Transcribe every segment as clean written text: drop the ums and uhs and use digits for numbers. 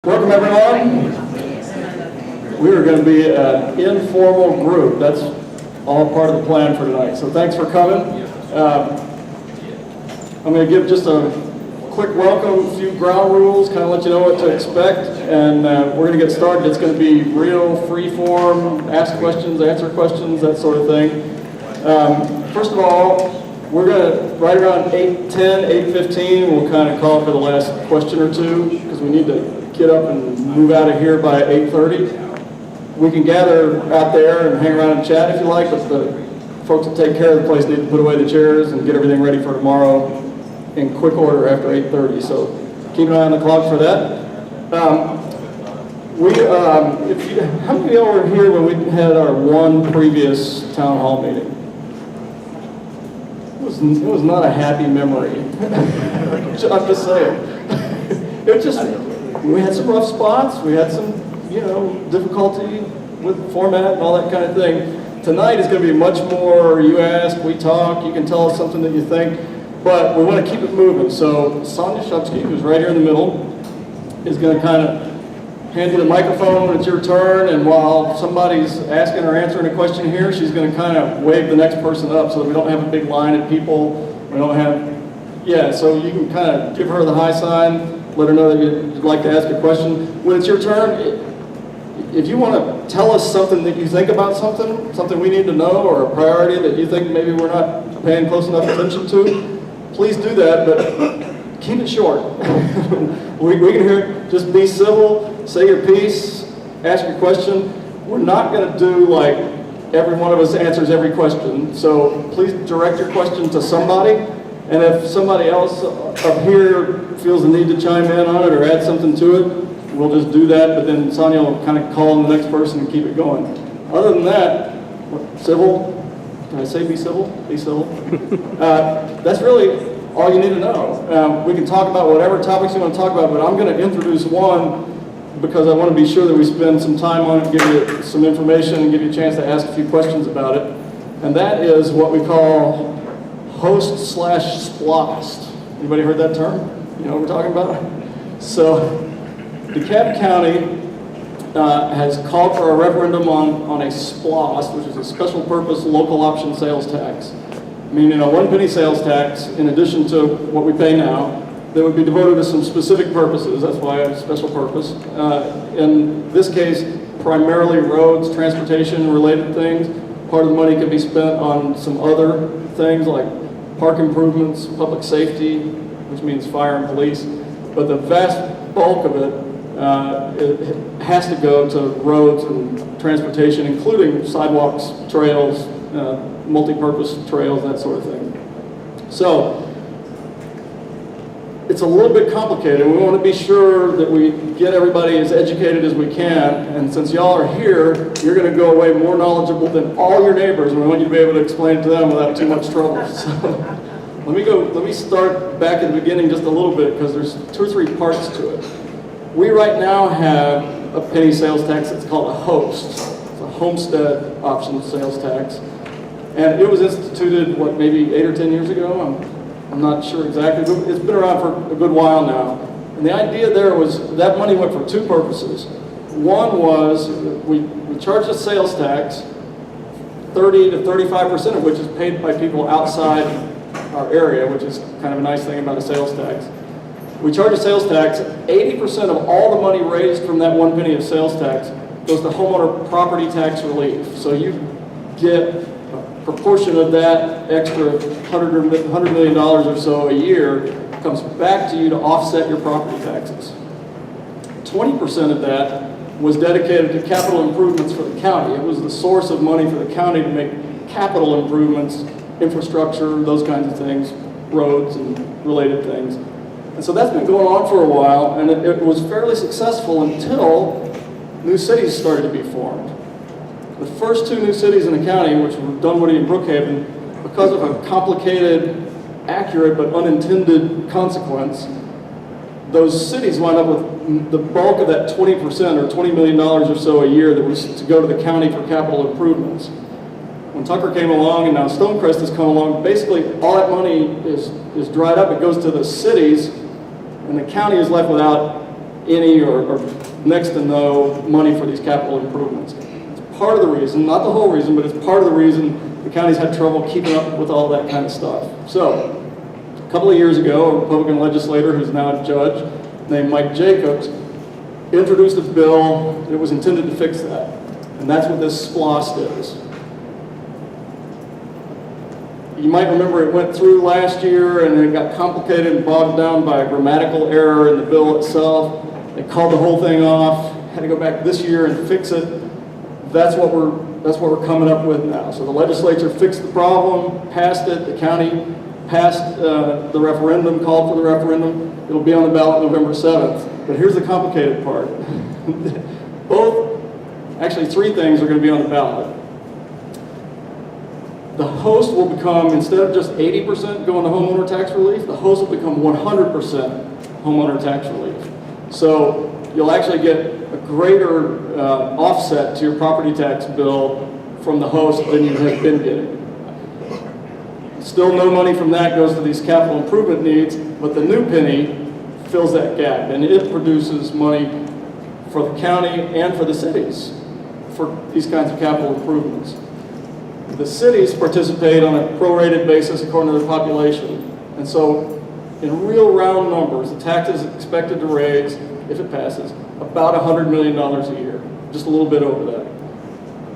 Welcome everyone. We are going to be an informal group. That's all part of the plan for tonight. So thanks for coming. I'm going to give just a quick welcome, a few ground rules, kind of let you know what to expect, and we're going to get started. It's going to be real free form, ask questions, answer questions, that sort of thing. First of all, we're going to, right around 8:10, 8:15, we'll kind of call for the last question or two, because we need to get up and move out of here by 8:30. We can gather out there and hang around and chat if you like, but the folks that take care of the place need to put away the chairs and get everything ready for tomorrow in quick order after 8:30. So keep an eye on the clock for that. How many of you were here when we had our one previous town hall meeting? It was not a happy memory. I'm just saying. It was just, we had some rough spots. We had some, difficulty with format and all that kind of thing. Tonight is going to be much more, you ask, we talk, you can tell us something that you think, but we want to keep it moving. So Sonia Shupsky, who's right here in the middle, is going to kind of hand you the microphone when it's your turn, and while somebody's asking or answering a question here, she's going to kind of wave the next person up so that we don't have a big line of people. We don't have, so you can kind of give her the high sign, let her know that you'd like to ask a question. When it's your turn, if you want to tell us something that you think about something we need to know, or a priority that you think maybe we're not paying close enough attention to, please do that, but keep it short. we can hear it. Just be civil, say your piece, ask your question. We're not going to do like every one of us answers every question, so please direct your question to somebody, and if somebody else up here feels the need to chime in on it or add something to it, we'll just do that, but then Sonia will kind of call on the next person and keep it going. Other than that, civil, can I say be civil? Be civil. That's really all you need to know. We can talk about whatever topics you want to talk about, but I'm going to introduce one because I want to be sure that we spend some time on it, give you some information, and give you a chance to ask a few questions about it. And that is what we call host/SPLOST. Anybody heard that term? You know what we're talking about? So, DeKalb County has called for a referendum on a SPLOST, which is a special purpose local option sales tax. Meaning a 1 penny sales tax in addition to what we pay now that would be devoted to some specific purposes. That's why I have special purpose. In this case, primarily roads, transportation related things. Part of the money can be spent on some other things like park improvements, public safety, which means fire and police. But the vast bulk of it has to go to roads and transportation, including sidewalks, trails, multi-purpose trails, that sort of thing. So, it's a little bit complicated. We want to be sure that we get everybody as educated as we can, and since y'all are here, you're going to go away more knowledgeable than all your neighbors, and we want you to be able to explain it to them without too much trouble. So, let me start back at the beginning just a little bit, because there's 2 or 3 parts to it. We right now have a penny sales tax that's called a host. It's a homestead option sales tax. And it was instituted, maybe 8 or 10 years ago? I'm not sure exactly, but it's been around for a good while now. And the idea there was that money went for 2 purposes. One was we charged a sales tax, 30 to 35% of which is paid by people outside our area, which is kind of a nice thing about a sales tax. We charge a sales tax. 80% of all the money raised from that 1 penny of sales tax goes to homeowner property tax relief. So you get a proportion of that extra $100 million or so a year comes back to you to offset your property taxes. 20% of that was dedicated to capital improvements for the county. It was the source of money for the county to make capital improvements, infrastructure, those kinds of things, roads and related things. And so that's been going on for a while, and it was fairly successful until new cities started to be formed. The first 2 new cities in the county, which were Dunwoody and Brookhaven, because of a complicated, accurate, but unintended consequence, those cities wound up with the bulk of that 20% or $20 million or so a year that was to go to the county for capital improvements. When Tucker came along and now Stonecrest has come along, basically all that money is dried up. It goes to the cities, and the county is left without any or next to no money for these capital improvements. It's part of the reason, not the whole reason, but it's part of the reason the county's had trouble keeping up with all that kind of stuff. So, a couple of years ago, a Republican legislator who's now a judge named Mike Jacobs introduced a bill that was intended to fix that. And that's what this SPLOST is. You might remember it went through last year and it got complicated and bogged down by a grammatical error in the bill itself. They called the whole thing off, had to go back this year and fix it. That's what we're coming up with now. So the legislature fixed the problem, passed it, the county passed the referendum, called for the referendum. It'll be on the ballot November 7th. But here's the complicated part. Actually three things are going to be on the ballot. The host will become, instead of just 80% going to homeowner tax relief, the host will become 100% homeowner tax relief. So you'll actually get a greater offset to your property tax bill from the host than you have been getting. Still no money from that goes to these capital improvement needs, but the new penny fills that gap, and it produces money for the county and for the cities for these kinds of capital improvements. The cities participate on a prorated basis according to their population, and so in real round numbers, the tax is expected to raise, if it passes, about $100 million a year, just a little bit over that.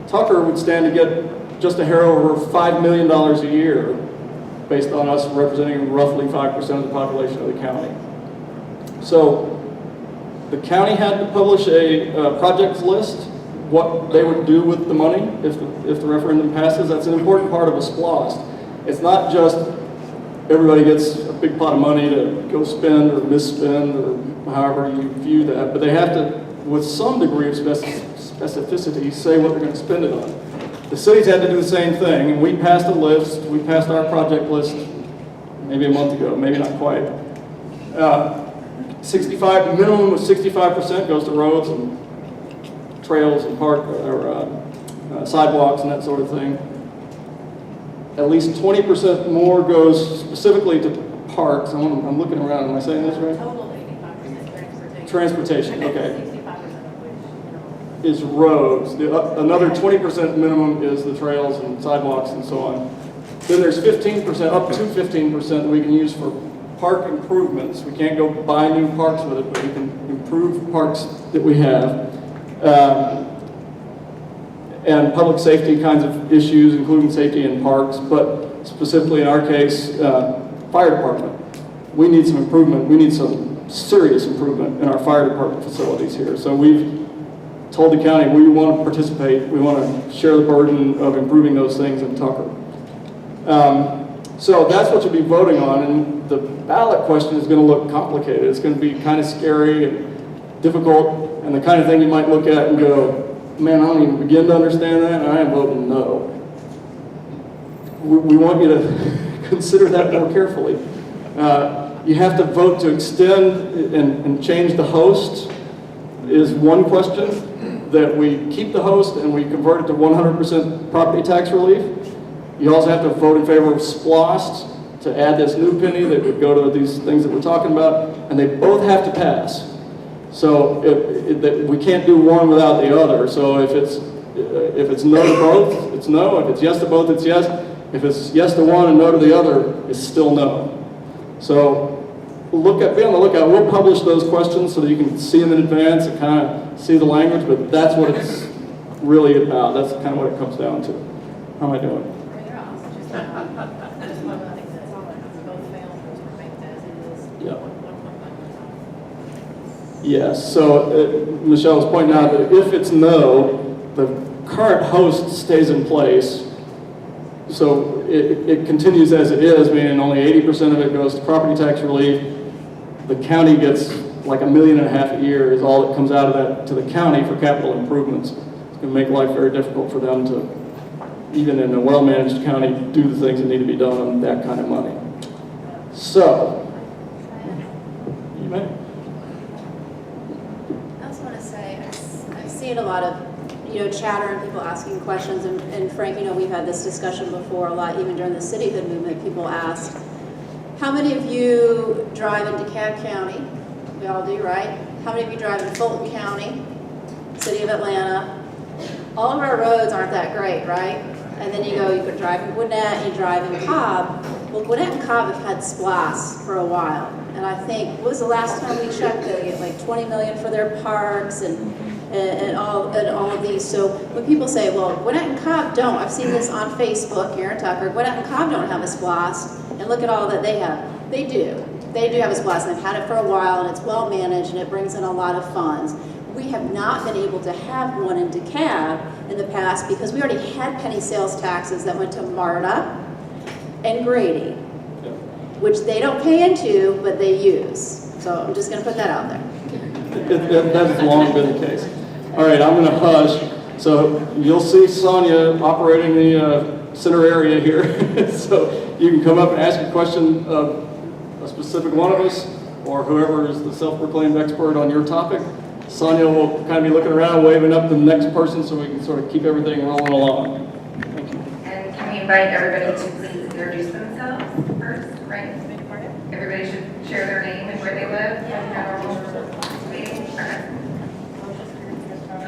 Tucker would stand to get just a hair over $5 million a year, based on us representing roughly 5% of the population of the county. So the county had to publish a projects list, what they would do with the money if the referendum passes. That's an important part of a SPLOST. It's not just everybody gets a big pot of money to go spend or misspend or however you view that, but they have to, with some degree of specificity, say what they're going to spend it on. The cities had to do the same thing, and we passed a list. We passed our project list maybe a month ago, maybe not quite. Minimum of 65% goes to roads and trails and sidewalks and that sort of thing. At least 20% more goes specifically to parks. I'm looking around. Am I saying this right? Total 85% transportation. Transportation, okay. 65% of which, Is roads. Another 20% minimum is the trails and sidewalks and so on. Then there's 15%, up to 15% that we can use for park improvements. We can't go buy new parks with it, but we can improve parks that we have. And public safety kinds of issues, including safety in parks, but specifically in our case, fire department. We need some improvement. We need some serious improvement in our fire department facilities here. So we've told the county we want to participate. We want to share the burden of improving those things in Tucker. So that's what you'll be voting on, and the ballot question is going to look complicated. It's going to be kind of scary and difficult, and the kind of thing you might look at and go, man, I don't even begin to understand that, and I am voting no. We want you to consider that more carefully. You have to vote to extend and change the host is one question, that we keep the host and we convert it to 100% property tax relief. You also have to vote in favor of SPLOST to add this new penny that would go to these things that we're talking about, and they both have to pass. So we can't do one without the other. So if it's no to both, it's no. If it's yes to both, it's yes. If it's yes to one and no to the other, it's still no. So be on the lookout. We'll publish those questions so that you can see them in advance and kind of see the language, but that's what it's really about. That's kind of what it comes down to. How am I doing? you're awesome. Just one of the things that's all that both fail and those were baked as it is. Yeah. 1.5%. Yes, so Michelle was pointing out that if it's no, the current host stays in place. So it continues as it is, meaning only 80% of it goes to property tax relief. The county gets like $1.5 million a year is all that comes out of that to the county for capital improvements. It's going to make life very difficult for them to, even in a well-managed county, do the things that need to be done on that kind of money. So, you may. I also want to say, I've seen a lot of, chatter and people asking questions, and Frank, we've had this discussion before a lot, even during the cityhood movement. People asked, how many of you drive in DeKalb County We all do, right? How many of you drive in Fulton County, City of Atlanta? All of our roads aren't that great, right? And then you could drive in Gwinnett, you drive in Cobb. Well, Gwinnett and Cobb have had SPLOST for a while. And I think, what was the last time we checked? They get like 20 million for their parks and all of these. So when people say, well, Gwinnett and Cobb don't, I've seen this on Facebook, Karen Tucker, Gwinnett and Cobb don't have a SPLOST, and look at all that they have. They do. They do have a SPLOST, and they've had it for a while, and it's well managed, and it brings in a lot of funds. We have not been able to have one in DeKalb in the past because we already had penny sales taxes that went to MARTA and Grady, which they don't pay into, but they use. So I'm just going to put that out there. That has long been the case. All right, I'm going to hush. So you'll see Sonia operating the center area here. So you can come up and ask a question of a specific one of us or whoever is the self-proclaimed expert on your topic. Sonia will kind of be looking around, waving up to the next person so we can sort of keep everything rolling along. Thank you. And can we invite everybody to please introduce themselves first, right? Everybody should share their name and where they live.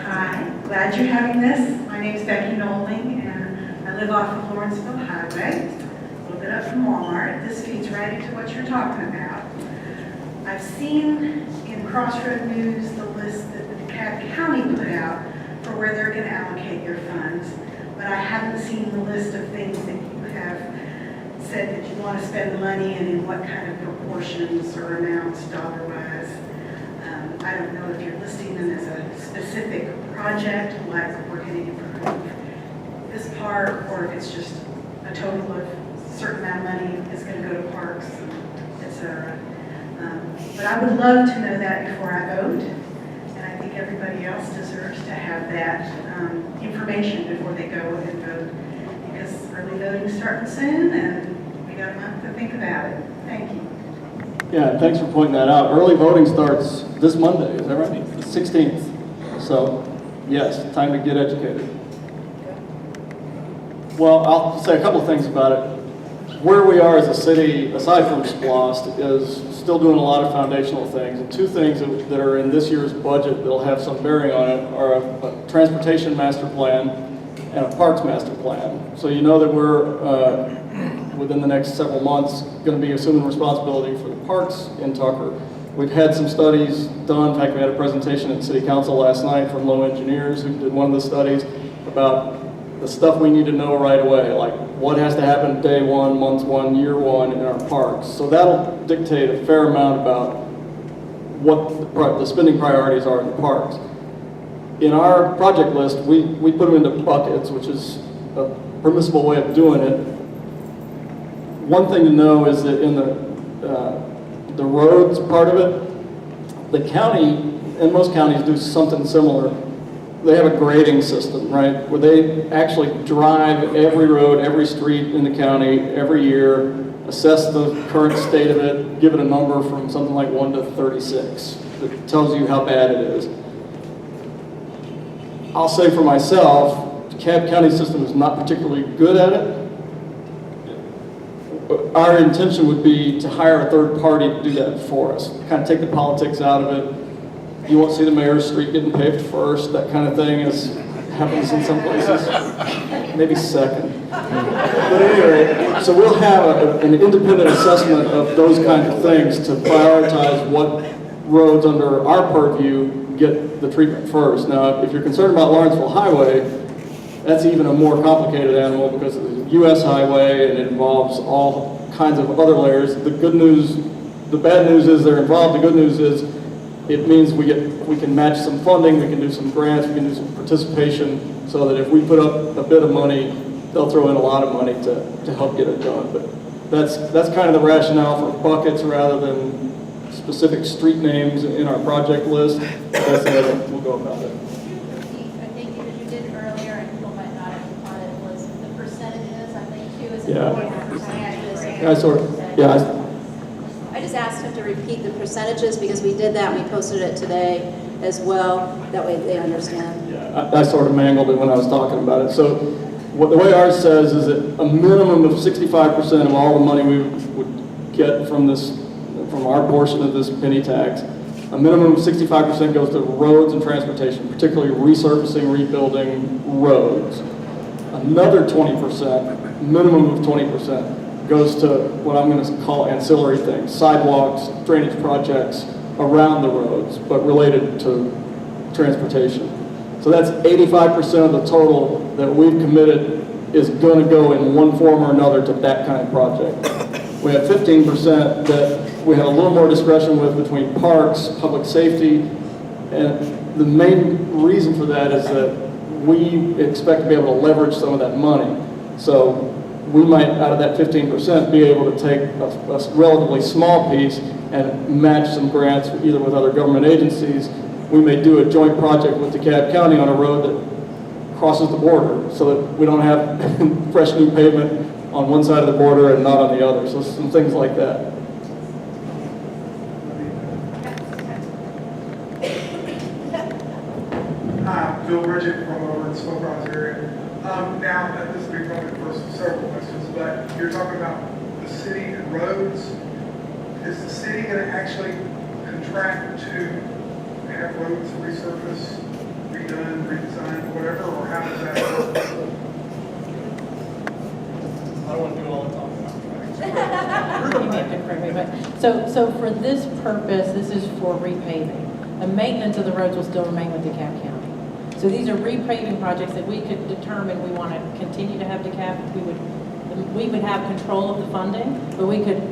Hi, glad you're having this. My name is Becky Noling, and I live off of Lawrenceville Highway, a little bit up from Walmart. This feeds right into what you're talking about. I've seen in Crossroad News the list that the DeKalb County put out for where they're going to allocate your funds, but I haven't seen the list of things that you have said that you want to spend the money in and what kind of proportions or amounts dollar-wise. I don't know if you're listing them as a specific project, like we're going to improve this part, or if it's just a total of a certain amount of money is going to go to parks, etc. But I would love to know that before I vote, and I think everybody else deserves to have that information before they go and vote, because early voting is starting soon, and we got a month to think about it. Thank you. Yeah, thanks for pointing that out. Early voting starts this Monday, is that right? The 16th. So, yes, time to get educated. Well, I'll say a couple of things about it. Where we are as a city, aside from SPLOST, is still doing a lot of foundational things. And two things that are in this year's budget that'll have some bearing on it are a transportation master plan and a parks master plan. So you know that we're, within the next several months, going to be assuming responsibility for the parks in Tucker. We've had some studies done. In fact, we had a presentation at City Council last night from Low Engineers who did one of the studies about the stuff we need to know right away, like what has to happen day one, month one, year one in our parks. So that'll dictate a fair amount about what the spending priorities are in the parks. In our project list, we put them into buckets, which is a permissible way of doing it. One thing to know is that in the roads part of it, the county, and most counties do something similar. They have a grading system, right, where they actually drive every road, every street in the county every year, assess the current state of it, give it a number from something like 1 to 36 that tells you how bad it is. I'll say for myself, the DeKalb County system is not particularly good at it. Our intention would be to hire a third party to do that for us, kind of take the politics out of it. You won't see the mayor's street getting paved first, that kind of thing, as happens in some places. Maybe second. But anyway, so we'll have an independent assessment of those kinds of things to prioritize what roads under our purview get the treatment first. Now, if you're concerned about Lawrenceville Highway, that's even a more complicated animal because it's a U.S. highway and it involves all kinds of other layers. The good news, the bad news is they're involved. The good news is it means we can match some funding, we can do some grants, we can do some participation, so that if we put up a bit of money, they'll throw in a lot of money to help get it done. But that's kind of the rationale for buckets rather than specific street names in our project list. That's the way we'll go about it. I think that you did earlier, and people might not have caught it, was the percentages, I think, too, is Yeah. important. Percentages. I just asked him to repeat the percentages because we did that, we posted it today as well, that way they understand. Yeah, I sort of mangled it when I was talking about it. So the way ours says is that a minimum of 65% of all the money we would get from our portion of this penny tax A minimum of 65% goes to roads and transportation, particularly resurfacing, rebuilding roads. Another 20%, minimum of 20%, goes to what I'm going to call ancillary things, sidewalks, drainage projects around the roads, but related to transportation. So that's 85% of the total that we've committed is going to go in one form or another to that kind of project. We have 15% that we have a little more discretion with between parks, public safety, and the main reason for that is that we expect to be able to leverage some of that money. So we might, out of that 15%, be able to take a relatively small piece and match some grants either with other government agencies. We may do a joint project with DeKalb County on a road that crosses the border so that we don't have fresh new pavement on one side of the border and not on the other. So some things like that. Hi, Bill Bridget from over in Smoke Rise area. Now, this will be probably the first of several questions, but you're talking about the city and roads. Is the city going to actually contract to have roads resurfaced, redone, redesigned, whatever, or how does that work? I don't want to do all the talking. You may have to correct me, but, so for this purpose, this is for repaving. The maintenance of the roads will still remain with DeKalb County. So these are repaving projects that we could determine we want to continue to have DeKalb. We would have control of the funding, but we could,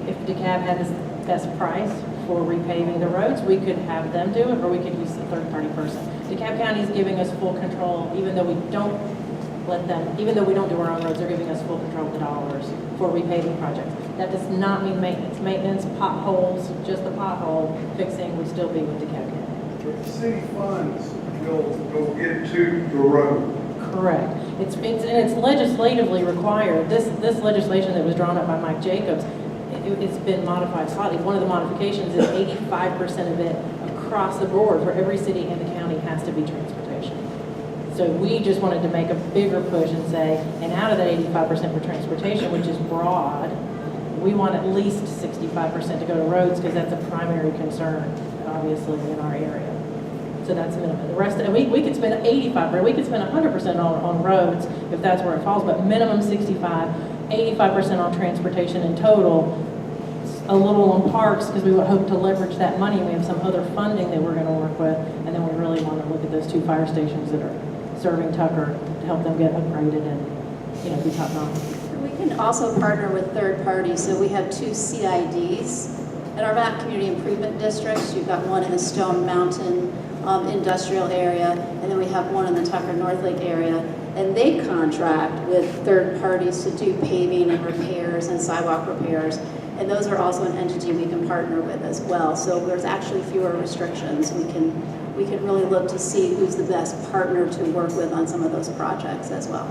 if DeKalb had this best price for repaving the roads, we could have them do it, or we could use a third-party person. DeKalb County is giving us full control, even though we don't let them, even though we don't do our own roads, they're giving us full control of the dollars for repaving projects. That does not mean maintenance. Maintenance, potholes, just the pothole fixing would still be with DeKalb County. The city funds will go into the road. Correct. And it's legislatively required. This legislation that was drawn up by Mike Jacobs, it's been modified slightly. One of the modifications is 85% of it across the board for every city in the county has to be transportation. So we just wanted to make a bigger push and say, and out of that 85% for transportation, which is broad, we want at least 65% to go to roads because that's a primary concern, obviously, in our area. So that's minimum. The rest, and we could spend 85%, we could spend 100% on roads if that's where it falls, but minimum 65, 85% on transportation in total, a little on parks because we would hope to leverage that money. We have some other funding that we're going to work with, and then we really want to look at those 2 fire stations that are serving Tucker to help them get upgraded and, be top notch. We can also partner with third parties. So we have 2 CIDs in our MAP community improvement districts. You've got one in the Stone Mountain industrial area, and then we have one in the Tucker North Lake area. And they contract with third parties to do paving and repairs and sidewalk repairs. And those are also an entity we can partner with as well. So there's actually fewer restrictions. We can really look to see who's the best partner to work with on some of those projects as well.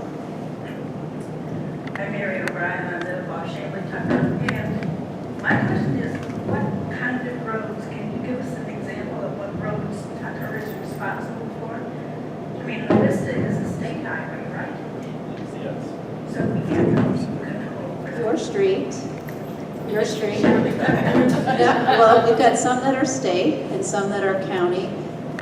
I'm Mary O'Brien, I live off Shanley Tucker, and my question is, what kind of roads, can you give us an example of what roads Tucker is responsible for? I mean, the Vista is a state highway, right? Yes. So we can't control. Your street. Yeah, well, we've got some that are state and some that are county,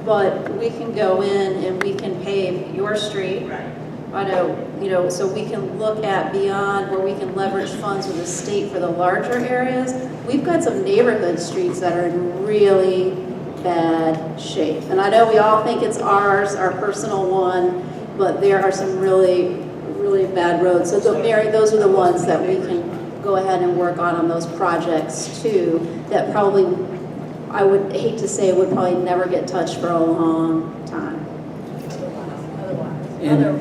but we can go in and we can pave your street. Right. I know, so we can look at beyond where we can leverage funds with the state for the larger areas. We've got some neighborhood streets that are in really bad shape. And I know we all think it's ours, our personal one, but there are some really, really bad roads. So Mary, those are the ones that we can go ahead and work on those projects too, that probably, I would hate to say, would probably never get touched for a long time.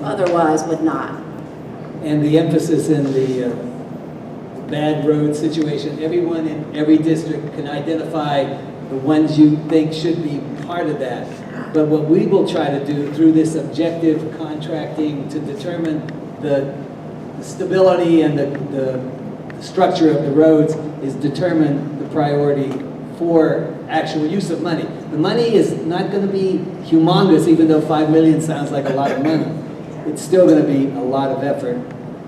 Otherwise would not. And the emphasis in the bad road situation, everyone in every district can identify the ones you think should be part of that. But what we will try to do through this objective contracting to determine the stability and the structure of the roads is determine the priority for actual use of money. The money is not going to be humongous, even though $5 million sounds like a lot of money. It's still going to be a lot of effort,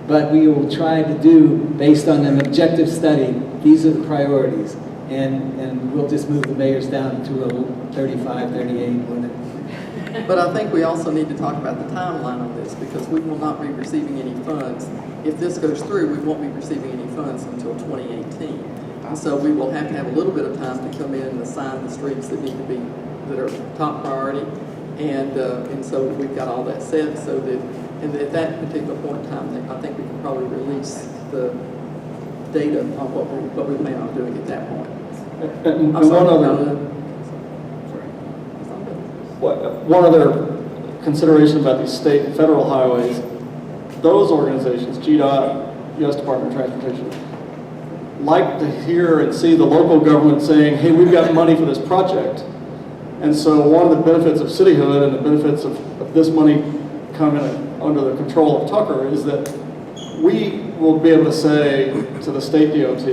but we will try to do, based on an objective study, these are the priorities. and we'll just move the mayor's down to a 35, 38 limit. But I think we also need to talk about the timeline on this, because we will not be receiving any funds. If this goes through, we won't be receiving any funds until 2018. And so we will have to have a little bit of time to come in and assign the streets that need to be, that are top priority. And so we've got all that set, so that, and at that particular point in time, I think we can probably release the data on what we plan on doing at that point. And I'm sorry, one other consideration about these state and federal highways, those organizations, GDOT, U.S. Department of Transportation, like to hear and see the local government saying, hey, we've got money for this project. And so one of the benefits of cityhood and the benefits of this money coming under the control of Tucker is that we will be able to say to the state DOT,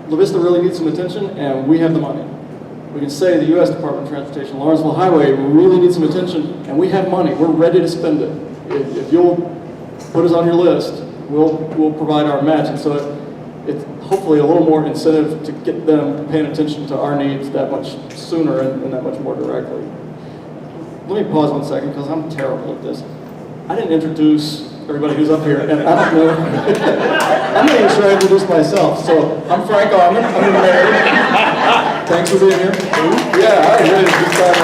La Vista really needs some attention and we have the money. We can say the U.S. Department of Transportation, Lawrenceville Highway really needs some attention and we have money, we're ready to spend it. If you'll put us on your list, we'll provide our match. And so it's hopefully a little more incentive to get them paying attention to our needs that much sooner and that much more directly. Let me pause 1 second because I'm terrible at this. I didn't introduce everybody who's up here, and I don't know. I'm not even sure I introduced myself. So I'm Frank Allman. I'm the mayor. Thanks for being here. Yeah, I really just got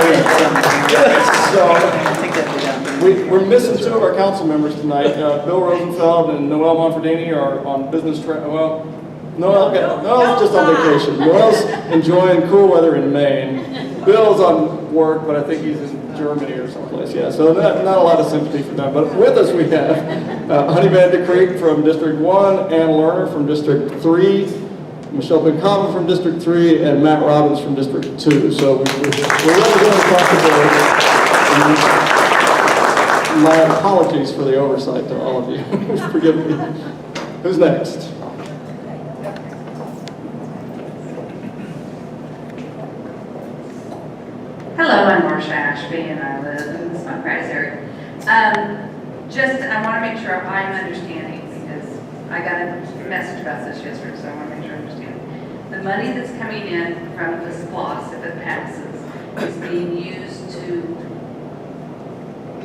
So we're missing 2 of our council members tonight. Bill Rosenfeld and Noel Monfordini are on business well, Noel's just on vacation. Noel's enjoying cool weather in Maine. Bill's on work, but I think he's in Germany or someplace. Yeah, so not a lot of sympathy for them. But with us we have Honey Van de Creek from District 1, Ann Lerner from District 3, Michelle Benkama from District 3, and Matt Robbins from District 2. So we're representing across the board. My apologies for the oversight to all of you. Forgive me. Who's next? Hello, I'm Marcia Ashby, and I live in the Smoke Rise area. I want to make sure I'm understanding, because I got a message about this yesterday, so I want to make sure I understand. The money that's coming in from the SPLOST, if it passes, is being used to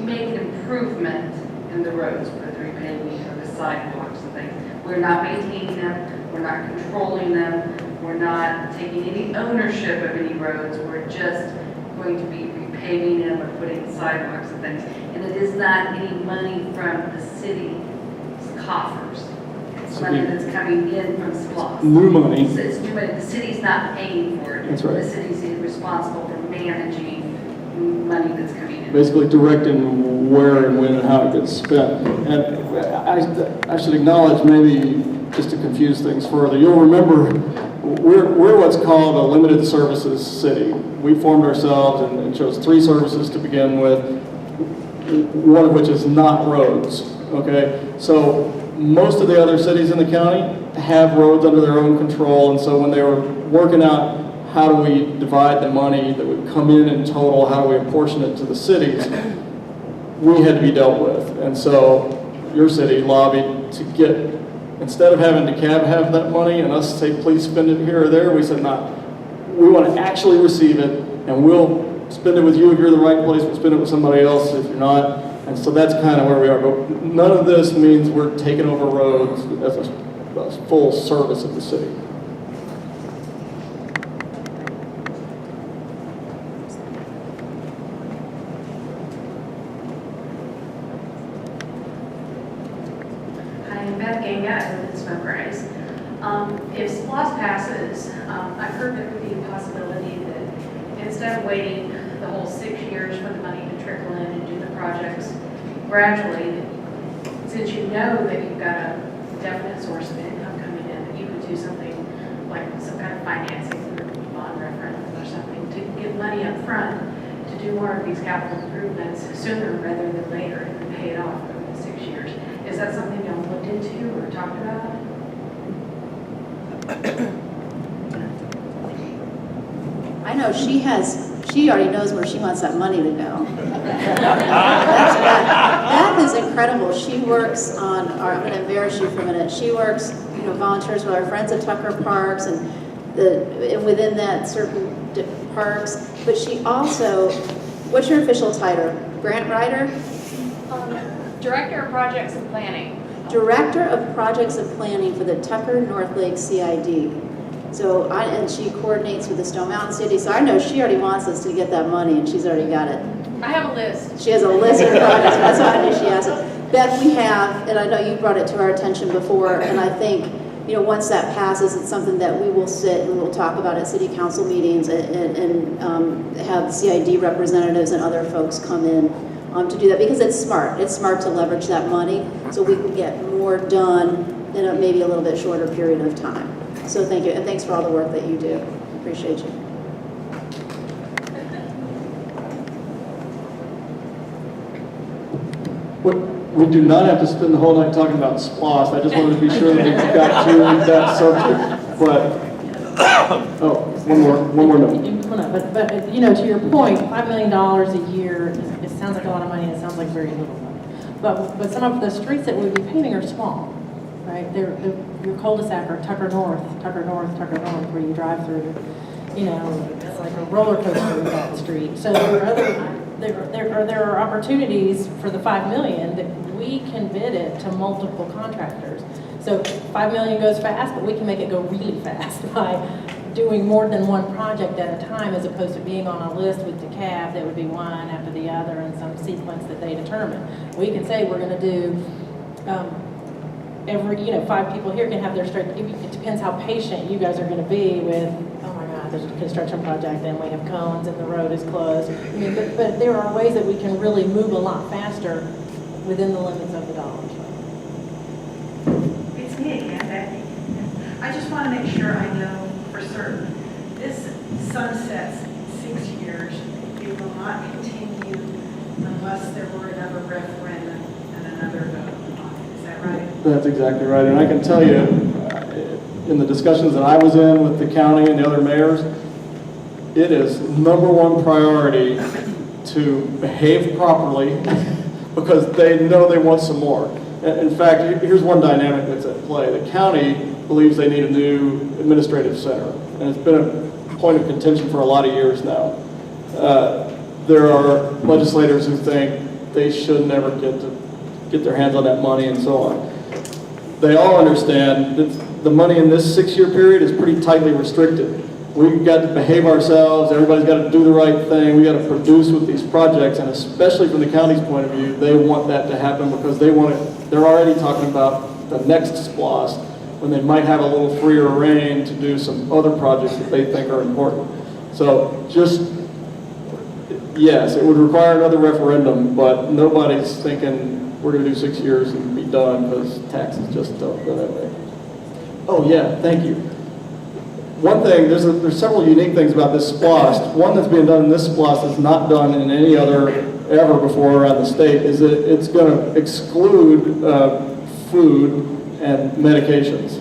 make an improvement in the roads, for the repaving or the sidewalks and things. We're not maintaining them, we're not controlling them, we're not taking any ownership of any roads, we're just going to be repaving them or putting sidewalks and things. And it is not any money from the city's coffers. It's money that's coming in from SPLOST. New money. It's new money. The city's not paying for it. That's right. The city's responsible for managing money that's coming in. Basically directing where and when and how it gets spent. And I should acknowledge, maybe just to confuse things further, you'll remember we're what's called a limited services city. We formed ourselves and chose 3 services to begin with, one of which is not roads, okay? So most of the other cities in the county have roads under their own control, and so when they were working out how do we divide the money that would come in total, how do we apportion it to the cities, we had to be dealt with. And so your city lobbied to get, instead of having DeKalb have that money and us say, please spend it here or there, we said, no, we want to actually receive it, and we'll spend it with you if you're in the right place, we'll spend it with somebody else if you're not. And so that's kind of where we are. But none of this means we're taking over roads as a full service of the city. Hi, I'm Beth Ganga, I live in Smoke Rise. If SPLOST passes, I've heard there could be a possibility that instead of waiting the whole 6 years for the money to trickle in and do the projects gradually, since you know that you've got a definite source of income coming in, that you could do something like some kind of financing or bond referendum or something to get money up front to do more of these capital improvements sooner rather than later and then pay it off over the 6 years. Is that something y'all looked into or talked about? I know she already knows where she wants that money to go. Beth is incredible. She works on I'm going to embarrass you for a minute. She works, volunteers with our friends at Tucker Parks, and and within that certain parks. But she also, what's your official title? Grant writer? Director of Projects and Planning. Director of Projects and Planning for the Tucker North Lake CID. So, and she coordinates with the Stone Mountain City, so I know she already wants us to get that money, and she's already got it. I have a list. She has a list of projects, that's why I knew she asked it. Beth, we have, and I know you brought it to our attention before, and I think, once that passes, it's something that we will sit and we'll talk about at city council meetings and have CID representatives and other folks come in to do that, because it's smart. It's smart to leverage that money so we can get more done in maybe a little bit shorter period of time. So thank you, and thanks for all the work that you do. Appreciate you. We do not have to spend the whole night talking about SPLOST. I just wanted to be sure that we got through that subject. But, one more note. But to your point, $5 million a year, it sounds like a lot of money, and it sounds like very little money. But some of the streets that we'll be paving are small, right? Your cul-de-sac or Tucker North, where you drive through, it's like a roller coaster with that street. So there are opportunities for the $5 million that we can bid it to multiple contractors. So $5 million goes fast, but we can make it go really fast by doing more than one project at a time, as opposed to being on a list with DeKalb that would be one after the other in some sequence that they determine. We can say we're going to do every, 5 people here can have their straight. It depends how patient you guys are going to be with, oh my God, there's a construction project and we have cones and the road is closed. But there are ways that we can really move a lot faster within the limits of the dollars. It's me again, Becky. I just want to make sure I know for certain. This sunsets in 6 years. It will not continue unless there were another referendum and another vote on it. Is that right? That's exactly right. And I can tell you, in the discussions that I was in with the county and the other mayors, it is #1 priority to behave properly because they know they want some more. In fact, here's one dynamic that's at play. The county believes they need a new administrative center, and it's been a point of contention for a lot of years now. There are legislators who think they should never get their hands on that money and so on. They all understand that the money in this 6-year period is pretty tightly restricted. We've got to behave ourselves, everybody's got to do the right thing, we got to produce with these projects, and especially from the county's point of view, they want that to happen because they're already talking about the next SPLOST, when they might have a little freer reign to do some other projects that they think are important. So yes, it would require another referendum, but nobody's thinking we're going to do 6 years and be done because taxes just don't go that way. Oh yeah, thank you. One thing, there's several unique things about this SPLOST. One that's being done in this SPLOST is not done in any other ever before around the state, is that it's going to exclude food and medications.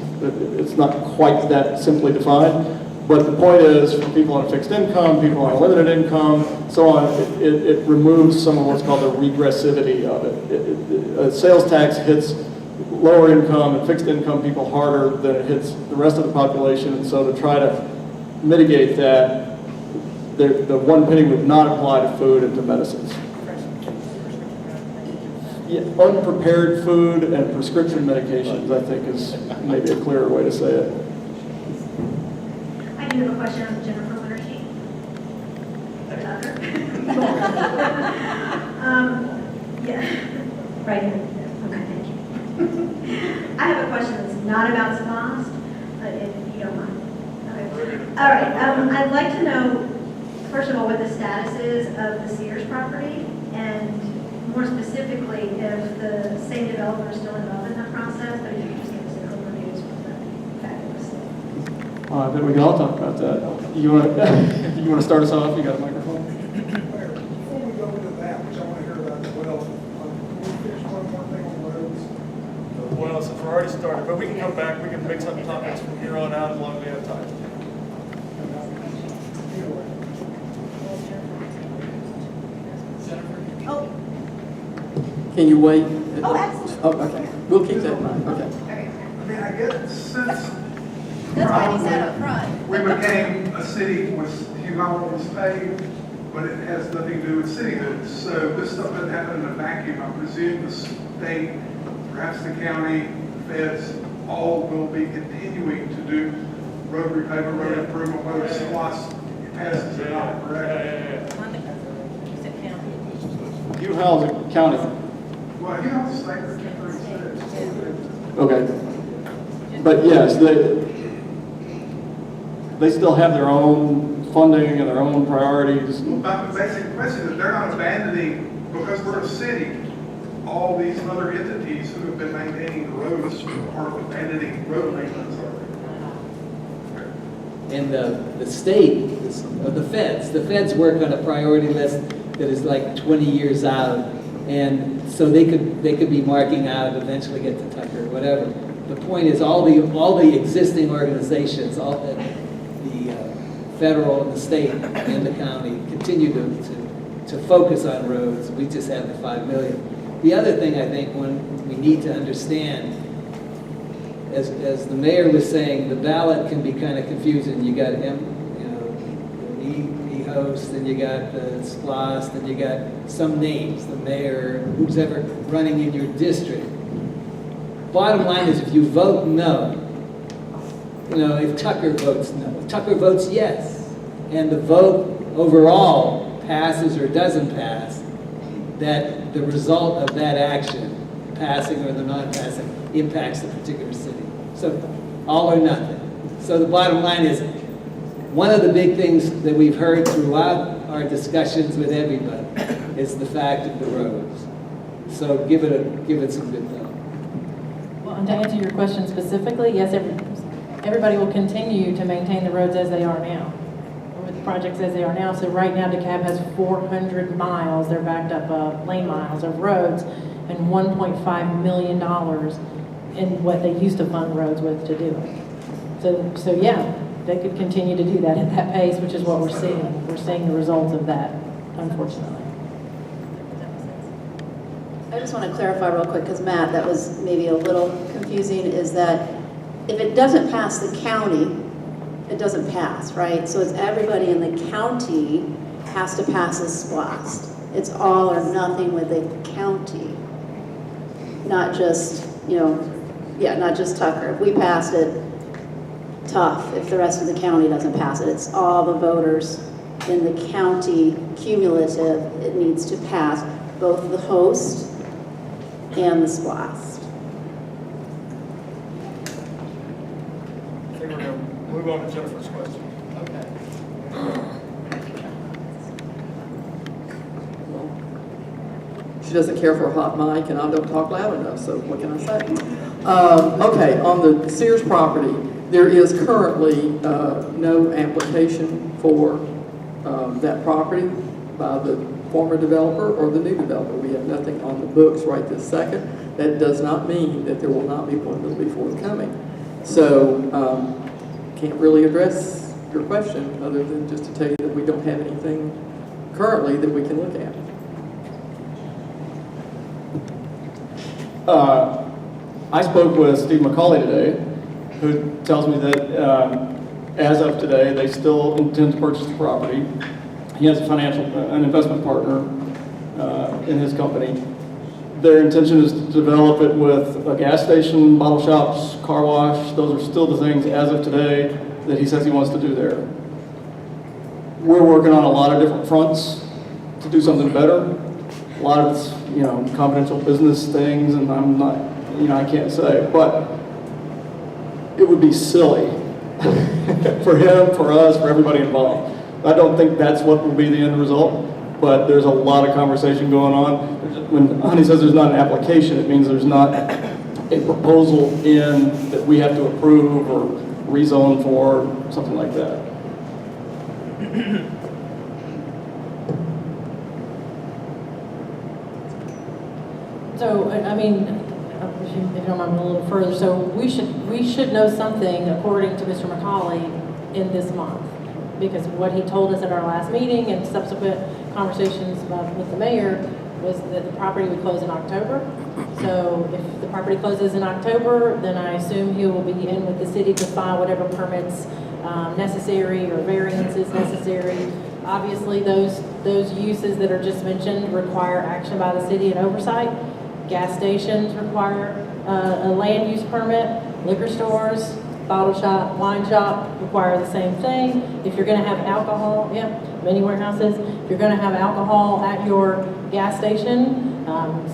It's not quite that simply defined, but the point is for people on a fixed income, people on a limited income, so on, it removes some of what's called the regressivity of it. Sales tax hits lower income and fixed income people harder than it hits the rest of the population, and so to try to mitigate that, the 1 penny would not apply to food and to medicines. Yeah, unprepared food and prescription medications, I think, is maybe a clearer way to say it. I do have a question on Jennifer Wintersheet. Yeah, right here. Okay, thank you. I have a question that's not about SPLOST, but if you don't mind. Okay. All right. I'd like to know, first of all, what the status is of the Sears property, and more specifically, if the same developer is still involved in that process, but if you could just give us an overview of the fabulous stuff. I bet we can all talk about that. You want to start us off? You got a microphone? Mayor, before we go into that, which I want to hear about as well, can we finish one more thing on roads? Well, since we're already started, but we can come back, we can mix up topics from here on out as long as we have time. Oh, Can you wait? oh, absolutely. Oh, okay. We'll keep that in mind. Okay. I mean, I guess since That's why he said up front. We became a city with Hugh Holland was paved, but it has nothing to do with cityhood. So this stuff doesn't happen in a vacuum. I presume the state, perhaps the county, the feds, all will be continuing to do road repaving, road improvement, whether it's SPLOST passes or not, correct? Hugh Howell's a county. Well, Hugh Holland's state, or 236. Okay. But yes, they still have their own funding and their own priorities. But the basic question is they're not abandoning, because we're a city, all these other entities who have been maintaining the roads are abandoning road maintenance, are they? And the state, the feds work on a priority list that is like 20 years out. And so they could be marking out, eventually get to Tucker, whatever. The point is all the existing organizations, all the federal and the state and the county continue to focus on roads. We just have the 5 million. The other thing I think we need to understand, as the mayor was saying, the ballot can be kind of confusing. You got E-host, and you got the SPLOST, and you got some names, the mayor, who's ever running in your district. Bottom line is, if you vote no, if Tucker votes no, if Tucker votes yes, and the vote overall passes or doesn't pass, that the result of that action, passing or the non-passing, impacts the particular city. So all or nothing. So the bottom line is, one of the big things that we've heard throughout our discussions with everybody is the fact of the roads. So give it some good thought. Well, and to answer your question specifically, yes, everybody will continue to maintain the roads as they are now, with the projects as they are now. So right now, DeKalb has 400 miles, they're backed up lane miles of roads, and $1.5 million in what they used to fund roads with to do it. So yeah, they could continue to do that at that pace, which is what we're seeing. We're seeing the results of that, unfortunately. I just want to clarify real quick, because Matt, that was maybe a little confusing, is that if it doesn't pass the county, it doesn't pass, right? So it's everybody in the county has to pass a SPLOST. It's all or nothing with the county, not just, not just Tucker. If we passed it, tough. If the rest of the county doesn't pass it, it's all the voters in the county cumulative. It needs to pass both the host and the SPLOST. I think we're going to move on to Jennifer's question. She doesn't care for a hot mic, and I don't talk loud enough, so what can I say? Okay, on the Sears property, there is currently no application for that property by the former developer or the new developer. We have nothing on the books right this second. That does not mean that there will not be one that will be forthcoming. So, can't really address your question other than just to tell you that we don't have anything currently that we can look at. I spoke with Steve McCauley today, who tells me that as of today, they still intend to purchase the property. He has an investment partner in his company. Their intention is to develop it with a gas station, bottle shops, car wash. Those are still the things as of today that he says he wants to do there. We're working on a lot of different fronts to do something better. A lot of it's, confidential business things, and I'm not, I can't say, but it would be silly for him, for us, for everybody involved. I don't think that's what will be the end result, but there's a lot of conversation going on. When Honey says there's not an application, it means there's not a proposal in that we have to approve or rezone for, something like that. So, I mean, if you don't mind a little further, so we should know something, according to Mr. McCauley, in this month. Because what he told us at our last meeting and subsequent conversations with the mayor, was that the property would close in October. So if the property closes in October, then I assume he will be in with the city to file whatever permits necessary or variances necessary. Obviously, those uses that are just mentioned require action by the city and oversight. Gas stations require a land use permit. Liquor stores, bottle shop, wine shop require the same thing. If you're going to have alcohol, many warehouses, if you're going to have alcohol at your gas station,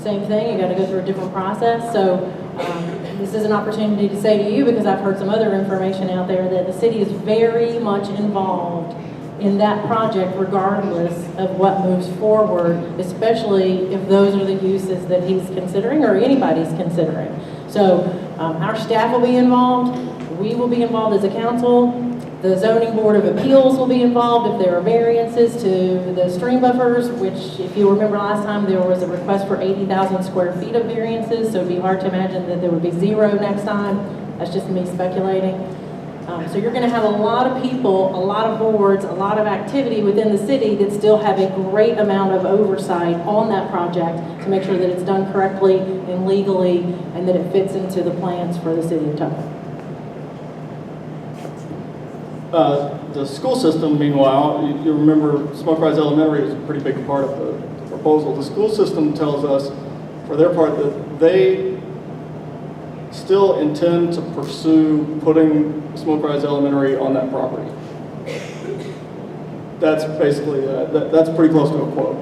same thing, you got to go through a different process. So this is an opportunity to say to you, because I've heard some other information out there, that the city is very much involved in that project regardless of what moves forward, especially if those are the uses that he's considering or anybody's considering. So our staff will be involved, we will be involved as a council, the zoning board of appeals will be involved if there are variances to the stream buffers, which if you remember last time there was a request for 80,000 square feet of variances, so it'd be hard to imagine that there would be 0 next time. That's just me speculating. So you're going to have a lot of people, a lot of boards, a lot of activity within the city that still have a great amount of oversight on that project to make sure that it's done correctly and legally and that it fits into the plans for the city of Tupper. The school system, meanwhile, you remember Smoke Rise Elementary is a pretty big part of the proposal. The school system tells us, for their part, that they still intend to pursue putting Smoke Rise Elementary on that property. That's basically, that's pretty close to a quote.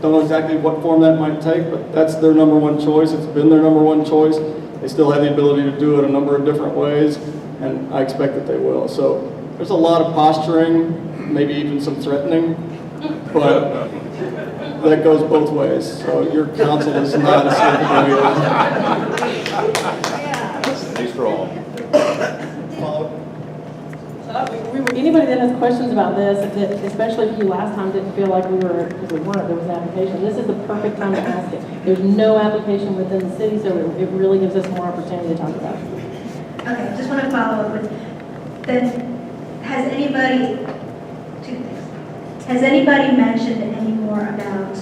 Don't know exactly what form that might take, but that's their number one choice. It's been their number one choice. They still have the ability to do it a number of different ways, and I expect that they will. So there's a lot of posturing, maybe even some threatening, but that goes both ways. So your counsel is not a safe Thanks for all. Anybody that has questions about this, especially if you last time didn't feel like we were, because we weren't, there was an application, this is the perfect time to ask it. There's no application within the city, so it really gives us more opportunity to talk about it. Okay, just want to follow up with, then, has anybody, 2 things. Has anybody mentioned any more about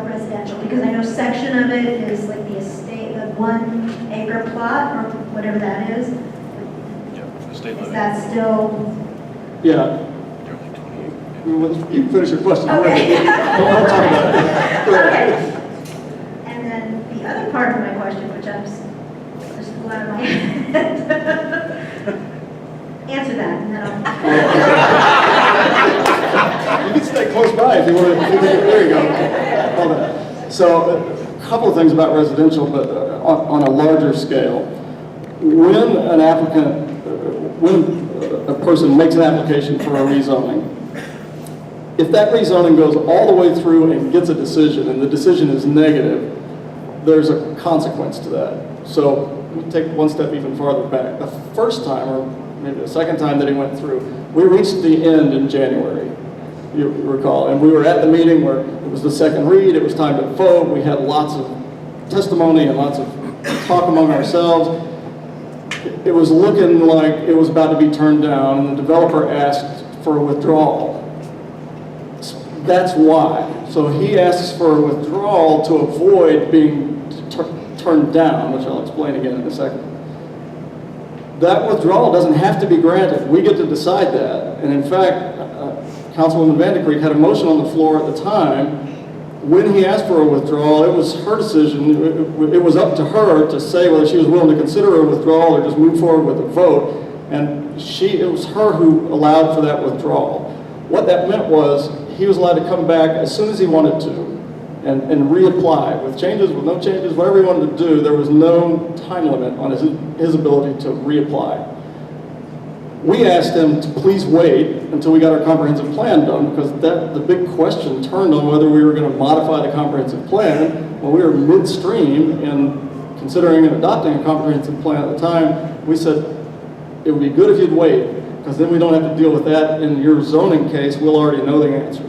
residential? Because I know section of it is like the estate, the 1 acre plot, or whatever that is. Is that still? Yeah. You can finish your question. Okay. I'll talk about it. Okay. And then the other part of my question, which I'm just flew out of my head. Answer that, and then I'll. You can stay close by if you want to. There you go. Hold on. So, a couple of things about residential, but on a larger scale. When an applicant, when a person makes an application for a rezoning, if that rezoning goes all the way through and gets a decision, and the decision is negative, there's a consequence to that. So we take one step even farther back. The first time, or maybe the second time that he went through, we reached the end in January, you recall, and we were at the meeting where it was the second read, it was time to vote, we had lots of testimony and lots of talk among ourselves. It was looking like it was about to be turned down, and the developer asked for a withdrawal. That's why. So he asks for a withdrawal to avoid being turned down, which I'll explain again in a second. That withdrawal doesn't have to be granted. We get to decide that. And in fact, Councilwoman Vandekreek had a motion on the floor at the time. When he asked for a withdrawal, it was her decision. It was up to her to say whether she was willing to consider a withdrawal or just move forward with a vote. And it was her who allowed for that withdrawal. What that meant was he was allowed to come back as soon as he wanted to and reapply with changes, with no changes, whatever he wanted to do. There was no time limit on his ability to reapply. We asked him to please wait until we got our comprehensive plan done, because the big question turned on whether we were going to modify the comprehensive plan. When we were midstream in considering and adopting a comprehensive plan at the time, we said it would be good if you'd wait, because then we don't have to deal with that in your zoning case. We'll already know the answer.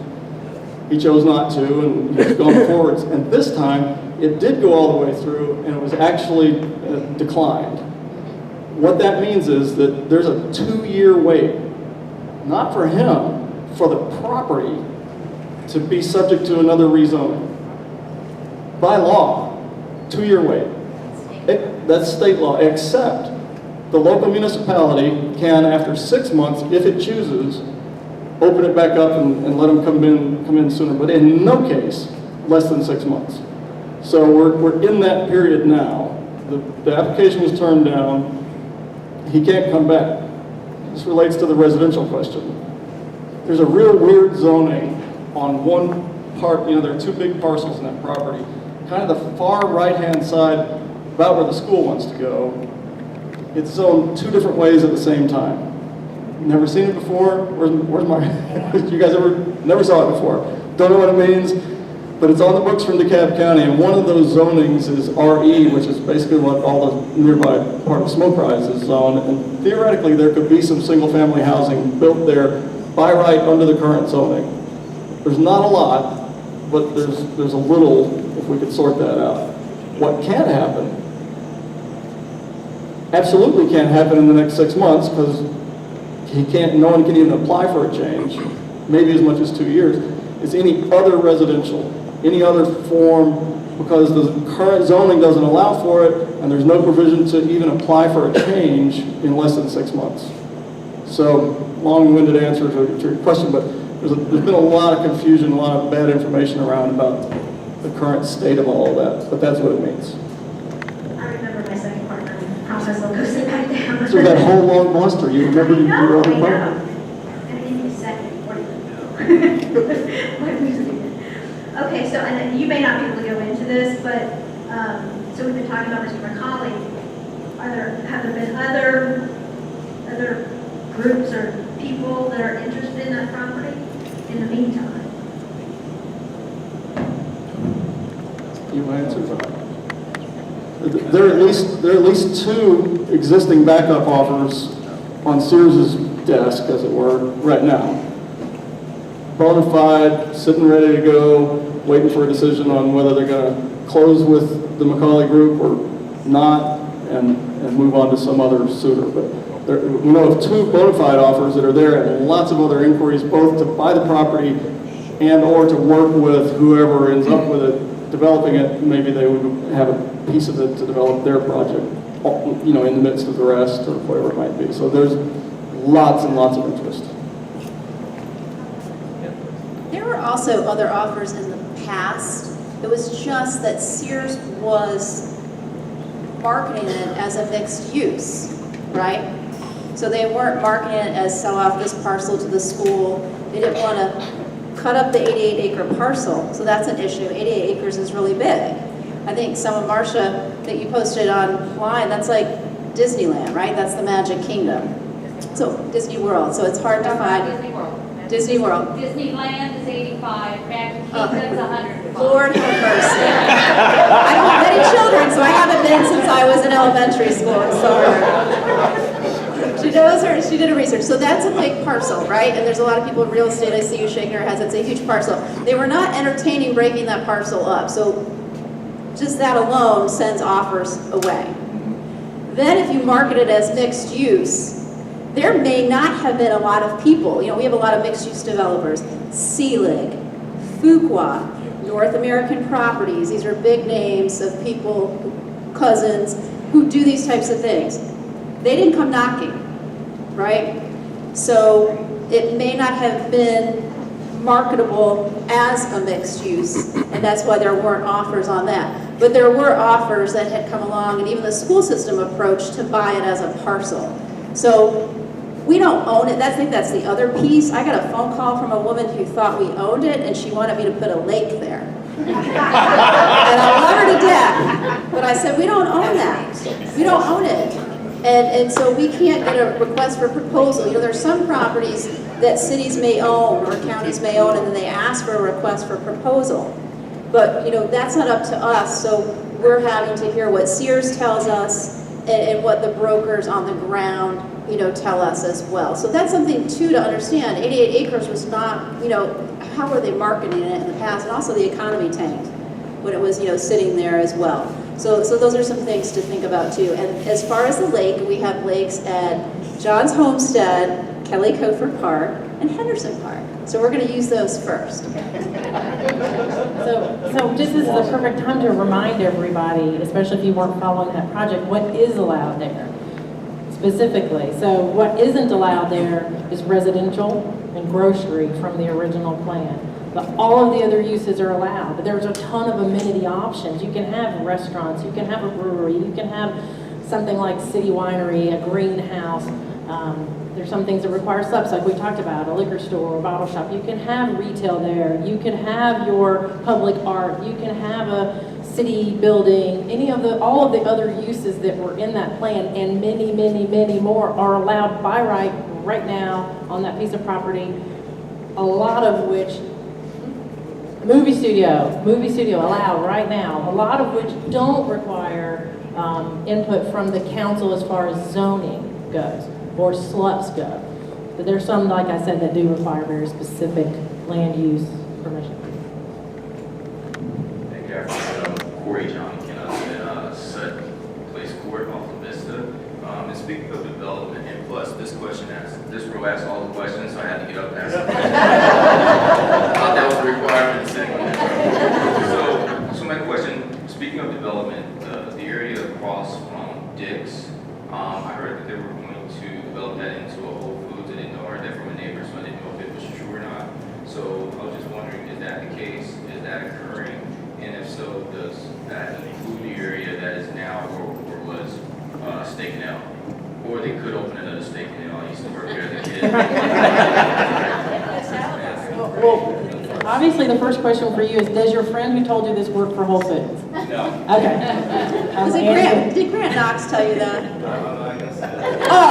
He chose not to, and he's gone forwards. And this time, it did go all the way through, and it was actually declined. What that means is that there's a 2-year wait, not for him, for the property to be subject to another rezoning. by law, 2-year wait. That's state law, except the local municipality can, after 6 months, if it chooses, open it back up and let them come in sooner, but in no case, less than 6 months. So we're in that period now. The application was turned down. He can't come back. This relates to the residential question. There's a real weird zoning on one part, there are 2 big parcels in that property. Kind of the far right-hand side, about where the school wants to go, it's zoned 2 different ways at the same time. Never seen it before? Where's my, you guys never saw it before? Don't know what it means, but it's on the books from DeKalb County, and one of those zonings is RE, which is basically what all the nearby part of Smoke Rise is zoned, and theoretically there could be some single-family housing built there by right under the current zoning. There's not a lot, but there's a little if we could sort that out. What can happen, absolutely can't happen in the next 6 months, because no one can even apply for a change, maybe as much as 2 years, is any other residential, any other form, because the current zoning doesn't allow for it, and there's no provision to even apply for a change in less than 6 months. So, long-winded answer to your question, but there's been a lot of confusion, a lot of bad information around about the current state of all of that, but that's what it means. I remember my second part, I promise I'll go sit back down. So that whole long bluster, you remember your other part? I didn't give you a second. What do you Okay, so, and you may not be able to go into this, but, so we've been talking about Mr. McCauley. Have there been other groups or people that are interested in that property in the meantime? You answered that. There are at least 2 existing backup offers on Sears's desk, as it were, right now. Bona fide, sitting ready to go, waiting for a decision on whether they're going to close with the McCauley Group or not, and move on to some other suitor. But we know of 2 bona fide offers that are there, and lots of other inquiries, both to buy the property and or to work with whoever ends up with it, developing it. Maybe they would have a piece of it to develop their project, in the midst of the rest, or whatever it might be. So there's lots and lots of interest. There were also other offers in the past. It was just that Sears was marketing it as a mixed use, right? So they weren't marketing it as sell off this parcel to the school. They didn't want to cut up the 88-acre parcel, so that's an issue. 88 acres is really big. I think some of Marcia that you posted online, that's like Disneyland, right? That's the Magic Kingdom. So Disney World, so it's hard to find. Disney World. Disney World. Disneyland is 85, Magic Kingdom's 105. Lord have mercy. I don't have any children, so I haven't been since I was in elementary school, I'm sorry. She did her research. So that's a big parcel, right? And there's a lot of people in real estate, I see you shaking your heads, it's a huge parcel. They were not entertaining breaking that parcel up, so just that alone sends offers away. Then if you market it as mixed use, there may not have been a lot of people. We have a lot of mixed use developers. Seelig, Fuqua, North American Properties, these are big names of people, cousins, who do these types of things. They didn't come knocking, right? So it may not have been marketable as a mixed use, and that's why there weren't offers on that. But there were offers that had come along, and even the school system approached to buy it as a parcel. So we don't own it. I think that's the other piece. I got a phone call from a woman who thought we owned it, and she wanted me to put a lake there. And I love her to death, but I said, we don't own that. We don't own it. And so we can't get a request for proposal. There's some properties that cities may own or counties may own, and then they ask for a request for proposal. But, that's not up to us, so we're having to hear what Sears tells us and what the brokers on the ground, tell us as well. So that's something, too, to understand. 88 acres was not, how were they marketing it in the past? And also the economy tanked when it was, sitting there as well. So those are some things to think about, too. And as far as the lake, we have lakes at John's Homestead, Kelly Cofer Park, and Henderson Park. So we're going to use those first. So just this is a perfect time to remind everybody, especially if you weren't following that project, what is allowed there specifically. So what isn't allowed there is residential and grocery from the original plan. But all of the other uses are allowed. But there's a ton of amenity options. You can have restaurants, you can have a brewery, you can have something like City Winery, a greenhouse. There's some things that require subs, like we talked about, a liquor store, a bottle shop. You can have retail there. You can have your public art. You can have a city building. All of the other uses that were in that plan, and many, many, many more are allowed by right now on that piece of property. A lot of which, movie studio allowed right now. A lot of which don't require input from the council as far as zoning goes, or SLUPs go. But there's some, like I said, that do require very specific land use permission. Thank you. Corey John McKenna, Sut Place Court off of Vista. And speaking of development, and plus this row asks all the questions, so I had to get up and ask the question. I thought that was a requirement. So my question, speaking of development, the area across from Dick's, I heard that they were going to develop that into a Whole Foods. I didn't know, I heard that from a neighbor, so I didn't know if it was true or not. So I was just wondering, is that the case? Is that occurring? And if so, does that include the area that is now or was Steak and Ale? Or they could open another Steak and Ale. I used to work there as a kid. Well, obviously the first question for you is, does your friend who told you this work for Whole Foods? No. Okay. Did Grant Knox tell you that? Oh,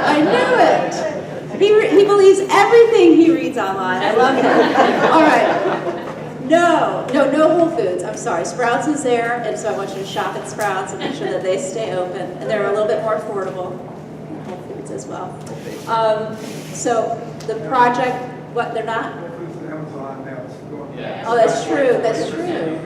I knew it. He believes everything he reads online. I love him. All right. No Whole Foods. I'm sorry. Sprouts is there, and so I want you to shop at Sprouts and make sure that they stay open. And they're a little bit more affordable than Whole Foods as well. So the project, what, they're not? Oh, that's true. That's true.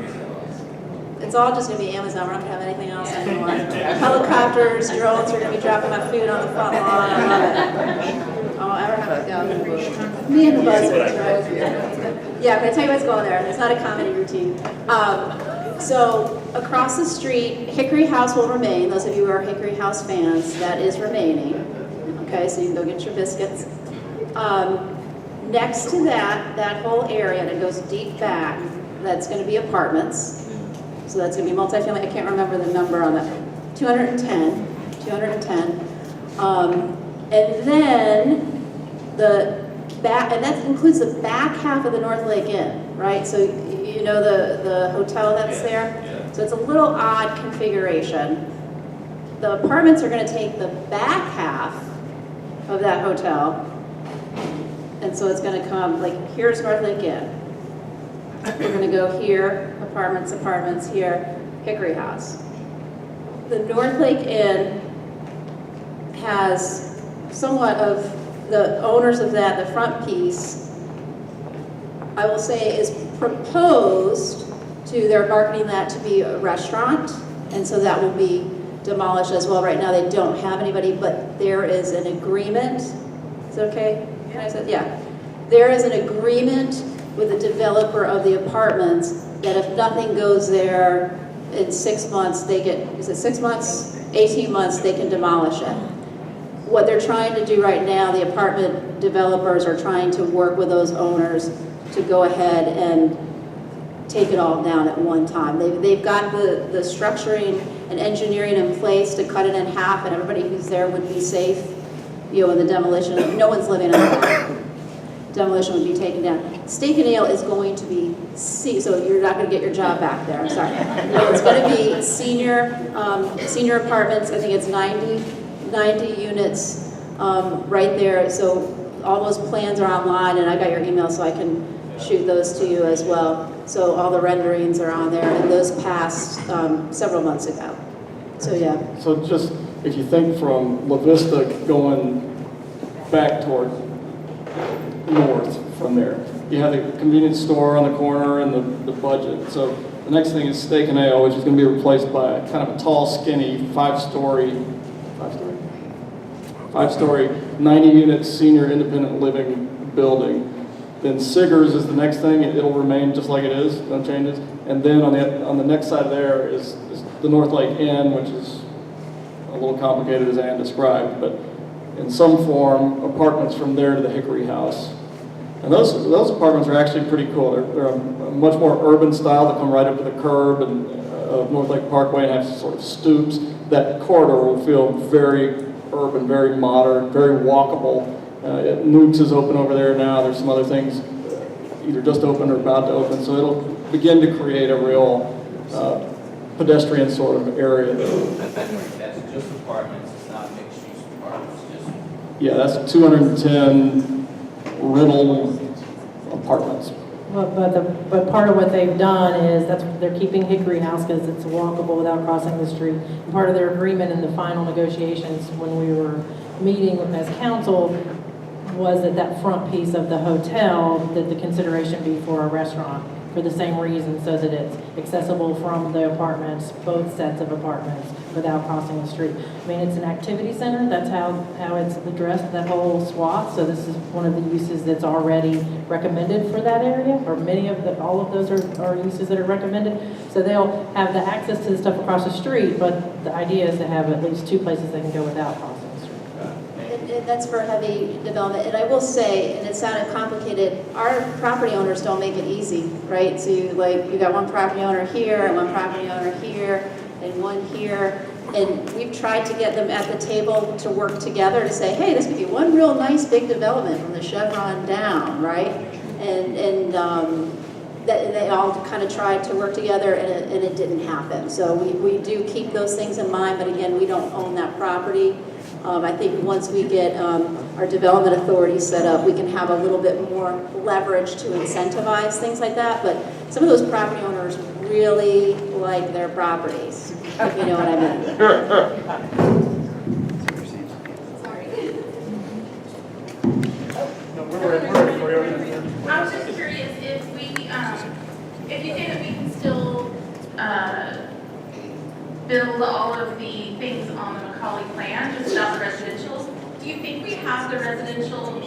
It's all just going to be Amazon. We're not going to have anything else anymore. Helicopters, drones are going to be dropping my food on the front lawn. I love it. Oh, I don't have to go. Me and the buzzards, right? Yeah, I'm going to tell you what's going there. It's not a comedy routine. So across the street, Hickory House will remain. Those of you who are Hickory House fans, that is remaining. Okay, so you can go get your biscuits. Next to that whole area that goes deep back, that's going to be apartments. So that's going to be multifamily. I can't remember the number on that. 210. And then the back, and that includes the back half of the North Lake Inn, right? So you know the hotel that's there? So it's a little odd configuration. The apartments are going to take the back half of that hotel. And so it's going to come, like, here's North Lake Inn. We're going to go here, apartments here, Hickory House. The North Lake Inn has somewhat of the owners of that, the front piece, I will say, is proposed to their marketing that to be a restaurant, and so that will be demolished as well. Right now they don't have anybody, but there is an agreement. Is it okay? Can I say, yeah. There is an agreement with the developer of the apartments that if nothing goes there in 6 months, they get, is it 6 months? 18 months, they can demolish it. What they're trying to do right now, the apartment developers are trying to work with those owners to go ahead and take it all down at one time. They've got the structuring and engineering in place to cut it in half, and everybody who's there would be safe, you know, in the demolition. No one's living on it. Demolition would be taken down. Steak and Ale is going to be, so you're not going to get your job back there, I'm sorry. No, it's going to be senior apartments. I think it's 90 units right there. So all those plans are online, and I got your email so I can shoot those to you as well. So all the renderings are on there, and those passed several months ago. So yeah. So just, if you think from La Vista going back toward north from there, you have the convenience store on the corner and the budget. So the next thing is Steak and Ale, which is going to be replaced by kind of a tall, skinny, five-story, 90 unit senior independent living building. Then Siggers is the next thing, it'll remain just like it is, no changes. And then on the next side there is the North Lake Inn, which is a little complicated as Ann described, but in some form, apartments from there to the Hickory House. And those apartments are actually pretty cool. They're a much more urban style. They come right up to the curb of North Lake Parkway and have sort of stoops. That corridor will feel very urban, very modern, very walkable. Nukes is open over there now. There's some other things either just open or about to open. So it'll begin to create a real pedestrian sort of area. That's just apartments, it's not mixed-use apartments, just... Yeah, that's 210 rental apartments. But part of what they've done is they're keeping Hickory House because it's walkable without crossing the street. And part of their agreement in the final negotiations when we were meeting as council was that front piece of the hotel, that the consideration be for a restaurant for the same reason, so that it's accessible from the apartments, both sets of apartments, without crossing the street. I mean, it's an activity center, that's how it's addressed, that whole swath, so this is one of the uses that's already recommended for that area, or all of those are uses that are recommended. So they'll have the access to the stuff across the street, but the idea is to have at least two places they can go without crossing the street. And that's for heavy development. And I will say, and it sounded complicated, our property owners don't make it easy, right? So you got one property owner here and one property owner here and one here. And we've tried to get them at the table to work together to say, hey, this could be one real nice big development from the Chevron down, right? And they all kind of tried to work together, and it didn't happen. So we do keep those things in mind, but again, we don't own that property. I think once we get our development authority set up, we can have a little bit more leverage to incentivize things like that. But some of those property owners really like their properties, if you know what I mean. I was just curious if you say that we can still build all of the things on the Macaulay plan, just not the residential. Do you think we have the residential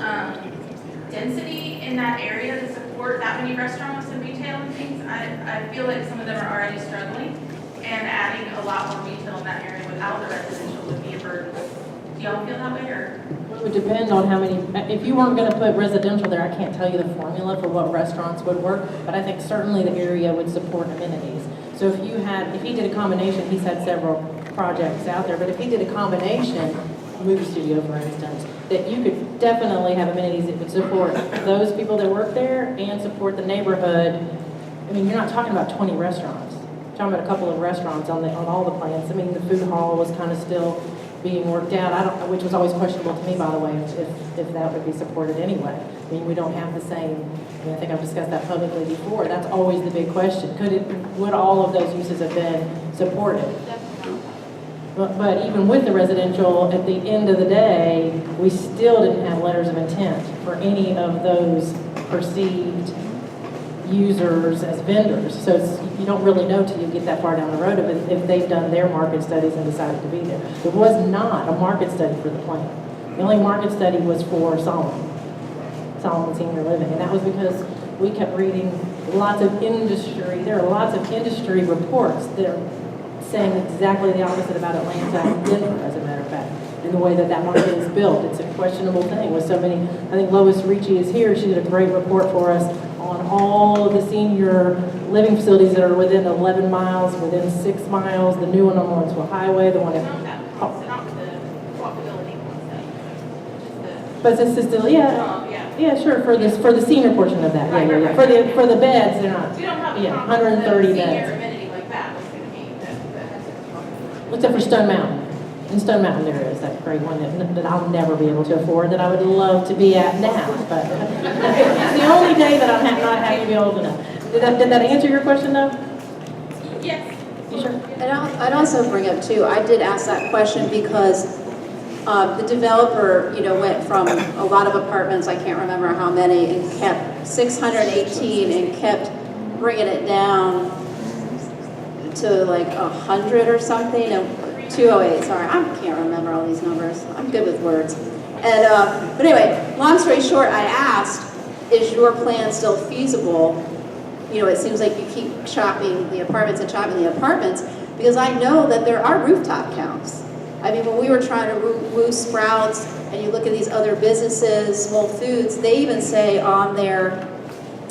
density in that area to support that many restaurants and retail and things? I feel like some of them are already struggling, and adding a lot more retail in that area without the residential would be a burden. Do y'all feel that way, or? It would depend on how many, if you weren't going to put residential there, I can't tell you the formula for what restaurants would work, but I think certainly the area would support amenities. So if he did a combination, he's had several projects out there, but if he did a combination, movie studio for instance, that you could definitely have amenities that would support those people that work there and support the neighborhood. I mean, you're not talking about 20 restaurants. You're talking about a couple of restaurants on all the plans. I mean, the food hall was kind of still being worked out, which was always questionable to me, by the way, if that would be supported anyway. I mean, we don't have the same, I think I've discussed that publicly before. That's always the big question. Would all of those uses have been supported? But even with the residential, at the end of the day, we still didn't have letters of intent for any of those perceived users as vendors. So you don't really know till you get that far down the road if they've done their market studies and decided to be there. There was not a market study for the plan. The only market study was for Solomon Senior Living, and that was because we kept reading lots of industry. There are lots of industry reports that are saying exactly the opposite about Atlanta and Denver, as a matter of fact, in the way that market is built. It's a questionable thing with so many. I think Lois Ricci is here. She did a great report for us on all of the senior living facilities that are within 11 miles, within 6 miles, the new one on Lawrenceville Highway, the one at... But it's still, yeah, sure, for the senior portion of that, yeah. For the beds, they're not, We don't have 130 senior beds. amenity like that. What's going to be that Except for Stone Mountain. In Stone Mountain there is that great one that I'll never be able to afford, that I would love to be at now, but it's the only day that I'm not happy to be old enough. Did that answer your question though? Yes. You sure? And I'd also bring up too, I did ask that question because the developer, went from a lot of apartments, I can't remember how many, and kept 618 and kept bringing it down to like 100 or something, and 208, sorry, I can't remember all these numbers. I'm good with words. And, but anyway, long story short, I asked, is your plan still feasible? You know, it seems like you keep chopping the apartments and chopping the apartments, because I know that there are rooftop counts. I mean, when we were trying to woo Sprouts, and you look at these other businesses, Whole Foods, they even say on their,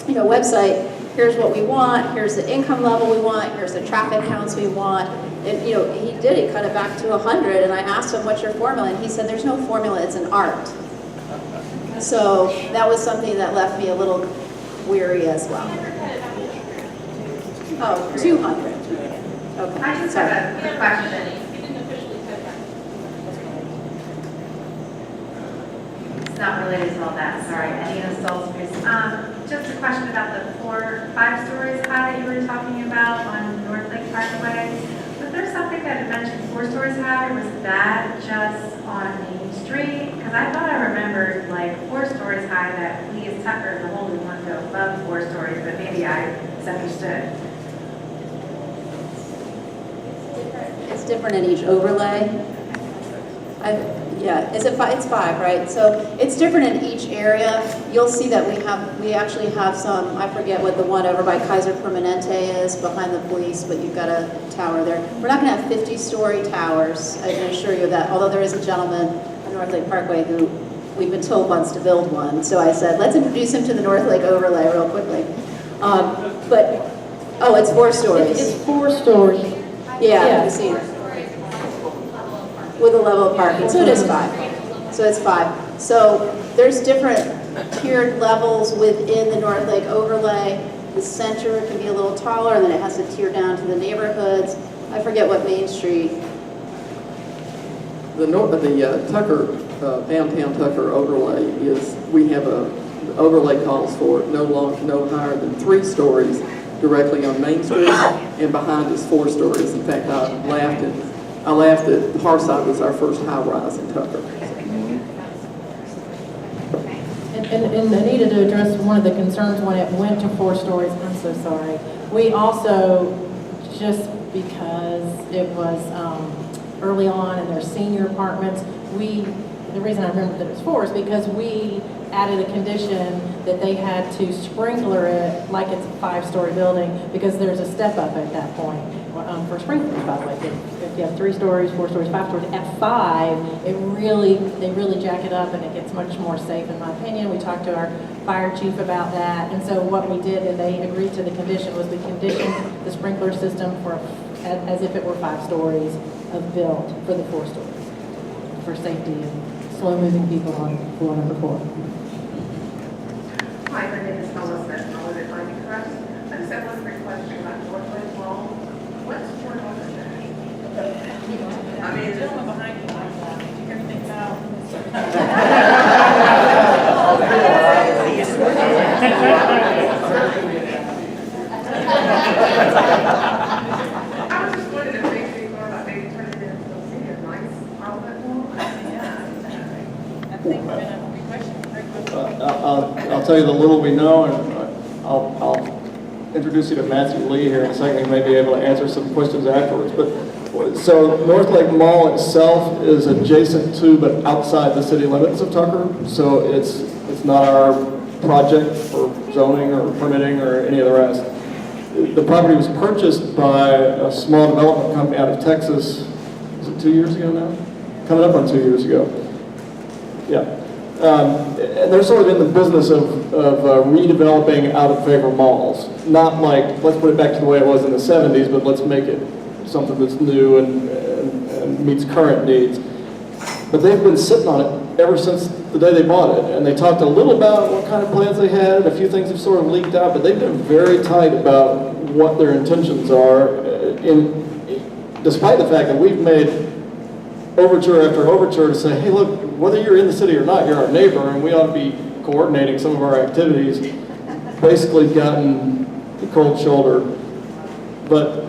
you know, website, here's what we want, here's the income level we want, here's the traffic counts we want. And, you know, he did, he cut it back to 100, and I asked him, what's your formula? And he said, there's no formula, it's an art. So that was something that left me a little weary as well. Oh, 200. Okay. I just sorry. have a quick question. It's not related to all that, sorry. Anita Salisbury. Just a question about the 5 stories high that you were talking about on North Lake Parkway. Was there something that had mentioned 4 stories high, or was that just on Main Street? Because I thought I remembered like 4 stories high that we as Tucker as a whole would want to go above 4 stories, but maybe I misunderstood. It's different in each overlay. Yeah, is it 5? It's 5, right? So it's different in each area. You'll see that we actually have some, I forget what the one over by Kaiser Permanente is behind the police, but you've got a tower there. We're not gonna have 50-story towers, I can assure you of that, although there is a gentleman on North Lake Parkway who we've been told wants to build one. So I said, let's introduce him to the North Lake overlay real quickly. Oh, it's 4 stories. It's 4 stories. Yeah, you see. With a level of parking, so it is 5. So it's 5. So there's different tiered levels within the North Lake overlay. The center can be a little taller, and then it has to tier down to the neighborhoods. I forget what Main Street. The Tucker, downtown Tucker overlay is, we have the overlay calls for no higher than 3 stories directly on Main Street, and behind is 4 stories. In fact, I laughed that Harside was our first high-rise in Tucker. And Anita, to address one of the concerns when it went to 4 stories, I'm so sorry. We also, just because it was early on in their senior apartments, the reason I remember that it was 4 is because we added a condition that they had to sprinkler it like it's a 5-story building, because there's a step up at that point for sprinklers, by the way. If you have 3 stories, 4 stories, 5 stories, at 5, they really jack it up, and it gets much more safe, in my opinion. We talked to our fire chief about that, and so what we did, and they agreed to the condition, was we conditioned the sprinkler system as if it were 5 stories of build for the 4 stories, for safety and slow-moving people on floor number 4. Hi, my name is Melissa, and I live at Ivy Crest. I just have one quick question about North Lake Mall. What's going on with that? I mean, the gentleman behind you, you can think about. I was just wondering if maybe think more about maybe turning it into a nice outlet mall. I think we're gonna be questioning. I'll tell you the little we know, and I'll introduce you to Matthew Lee here in a second. He may be able to answer some questions afterwards. But so North Lake Mall itself is adjacent to, but outside the city limits of Tucker. So it's not our project for zoning or permitting or any of the rest. The property was purchased by a small development company out of Texas. Is it 2 years ago now? Coming up on 2 years ago. Yeah. And they're sort of in the business of redeveloping out-of-favor malls. Not like, let's put it back to the way it was in the 70s, but let's make it something that's new and meets current needs. But they've been sitting on it ever since the day they bought it. And they talked a little about what kind of plans they had. A few things have sort of leaked out, but they've been very tight about what their intentions are, despite the fact that we've made overture after overture to say, hey, look, whether you're in the city or not, you're our neighbor, and we ought to be coordinating some of our activities. Basically gotten the cold shoulder. But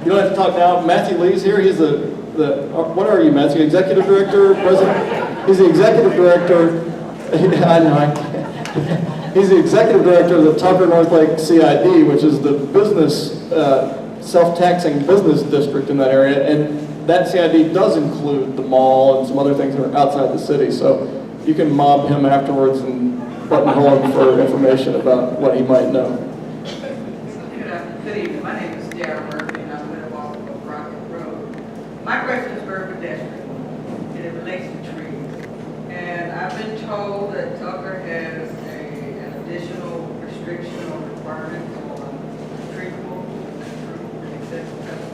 you don't have to talk now. Matthew Lee's here. He's what are you, Matthew? Executive director, president? He's the executive director. I know. He's the executive director of the Tucker North Lake CID, which is the business, self-taxing business district in that area. And that CID does include the mall and some other things that are outside the city. So you can mob him afterwards and buttonhole him for information about what he might know. Good evening, my name is Darren Murphy, and I live off of Rocket Road. My question is very pedestrian, and it relates to trees. And I've been told that Tucker has an additional restriction or requirement on treatable and excessive pesticides.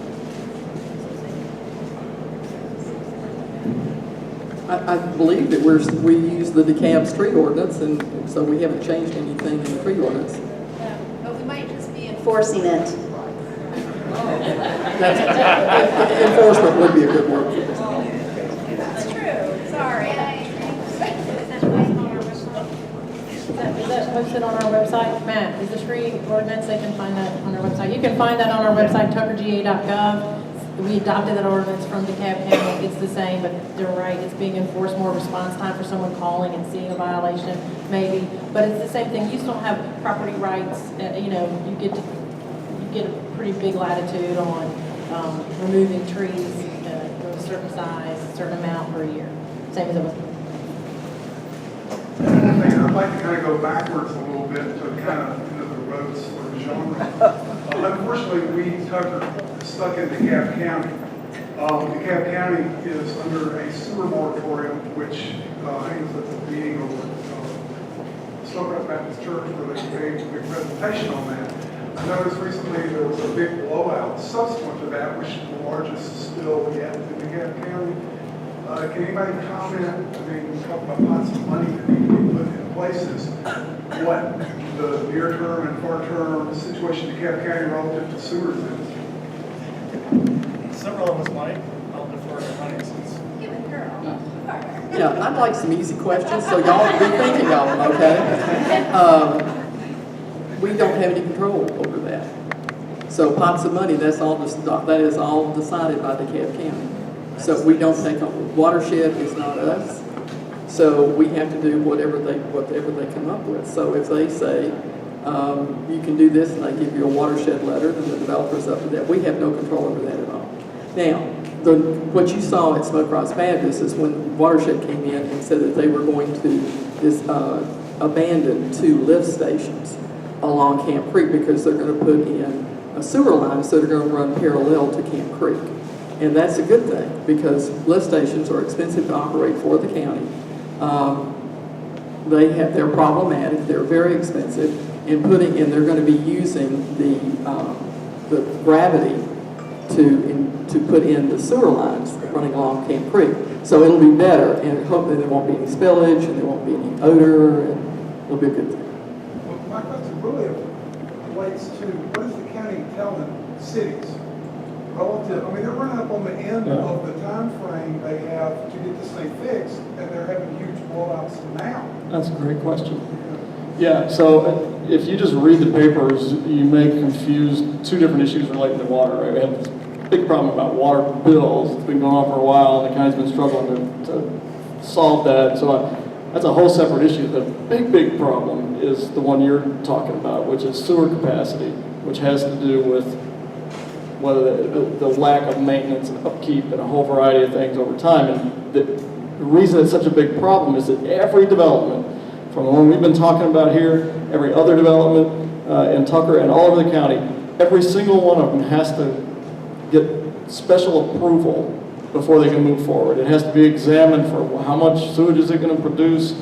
I believe that we use the DeKalb tree ordinance, and so we haven't changed anything in the tree ordinance. But we might just be enforcing it. Enforcement would be a good word for this. That's true, sorry. Is that posted on our website? Matt, is the tree ordinance, they can find that on our website. You can find that on our website, tuckerga.gov. We adopted that ordinance from DeKalb County. It's the same, but they're right, it's being enforced, more response time for someone calling and seeing a violation, maybe. But it's the same thing, you still have property rights, you know, you get a pretty big latitude on removing trees of a certain size, a certain amount per year. Same as it was. I'd like to kind of go backwards a little bit to kind of into the roads sort of genre. Unfortunately, we stuck in DeKalb County. DeKalb County is under a sewer moratorium, which I was at the meeting over Snowcrest Baptist Church where they made a big presentation on that. I noticed recently there was a big blowout subsequent to that, which is the largest spill yet in DeKalb County. Can anybody comment, I mean, we talk about lots of money that need to be put in places, what the near-term and far-term situation in DeKalb County relative to sewers is? Several of us might. I'll defer to Honey since. Yeah, I'd like some easy questions, so y'all be thinking of them, okay? We don't have any control over that. So pots of money, that is all decided by DeKalb County. So we don't take on, watershed is not us. So we have to do whatever they come up with. So if they say, you can do this and they give you a watershed letter, then the developer's up to that. We have no control over that at all. Now, what you saw at Smoke Rise Baptist is when Watershed came in and said that they were going to abandon 2 lift stations along Camp Creek because they're going to put in a sewer line so they're going to run parallel to Camp Creek. And that's a good thing because lift stations are expensive to operate for the county. They're problematic, they're very expensive, and they're going to be using the gravity to put in the sewer lines running along Camp Creek. So it'll be better, and hopefully there won't be any spillage, and there won't be any odor, and it'll be a good thing. Well, my question really relates to what is the county telling cities relative? I mean, they're running up on the end of the time frame they have to get this thing fixed, and they're having huge blowouts now. That's a great question. Yeah, so if you just read the papers, you may confuse 2 different issues relating to water, right? We have this big problem about water bills. It's been going on for a while, and the county's been struggling to solve that. So that's a whole separate issue. The big problem is the one you're talking about, which is sewer capacity, which has to do with whether the lack of maintenance and upkeep and a whole variety of things over time. And the reason it's such a big problem is that every development, from the one we've been talking about here, every other development in Tucker and all over the county, every single one of them has to get special approval before they can move forward. It has to be examined for how much sewage is it going to produce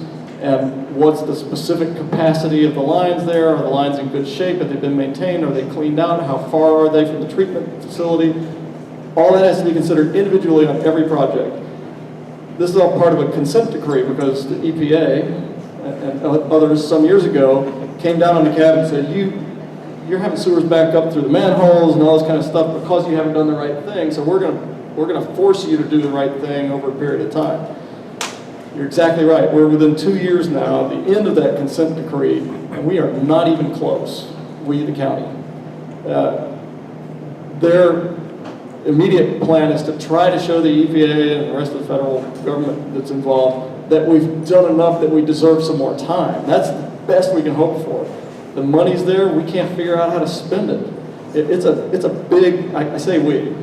and what's the specific capacity of the lines there. Are the lines in good shape? Have they been maintained? Are they cleaned out? How far are they from the treatment facility? All that has to be considered individually on every project. This is all part of a consent decree because the EPA and others some years ago came down on the cab and said, you're having sewers back up through the manholes and all this kind of stuff because you haven't done the right thing, so we're gonna force you to do the right thing over a period of time. You're exactly right. We're within 2 years now of the end of that consent decree, and we are not even close, we the county. Their immediate plan is to try to show the EPA and the rest of the federal government that's involved that we've done enough that we deserve some more time. That's the best we can hope for. The money's there, we can't figure out how to spend it. It's a big, I say we,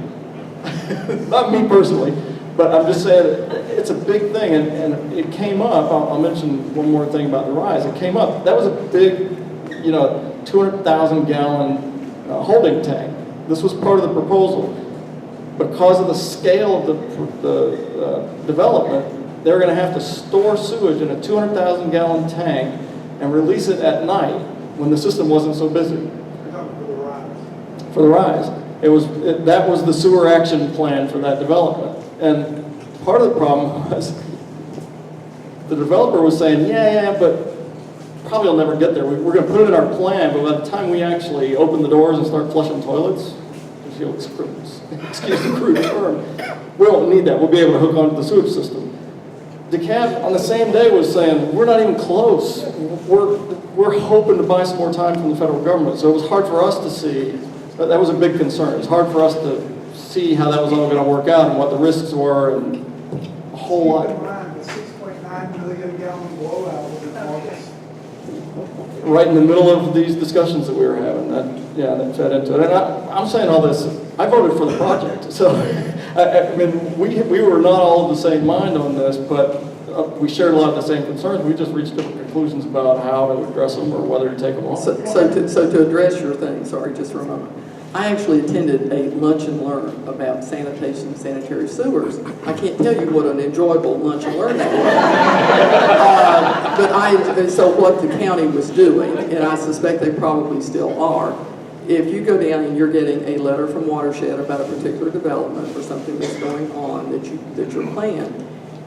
not me personally, But I'm just saying, it's a big thing, and it came up, I'll mention one more thing about the rise. It came up, that was a big, 200,000 gallon holding tank. This was part of the proposal. Because of the scale of the development, they're going to have to store sewage in a 200,000 gallon tank and release it at night when the system wasn't so busy. You're talking for the rise. For the rise. That was the sewer action plan for that development. And part of the problem was the developer was saying, yeah, but probably will never get there. We're going to put it in our plan, but by the time we actually open the doors and start flushing toilets, if you'll excuse the crude term, we won't need that. We'll be able to hook onto the sewage system. DeKalb on the same day was saying, we're not even close. We're hoping to buy some more time from the federal government. So it was hard for us to see. That was a big concern. It was hard for us to see how that was all going to work out and what the risks were and a whole lot. Keep in mind, the 6.9 million gallon blowout was in August. Right in the middle of these discussions that we were having, that fed into it. And I'm saying all this, I voted for the project. So, I mean, we were not all of the same mind on this, but we shared a lot of the same concerns. We just reached different conclusions about how to address them or whether to take them off. So to address your thing, sorry, just for a moment. I actually attended a lunch and learn about sanitation and sanitary sewers. I can't tell you what an enjoyable lunch and learn that was. So what the county was doing, and I suspect they probably still are, if you go down and you're getting a letter from Watershed about a particular development or something that's going on that you're planned,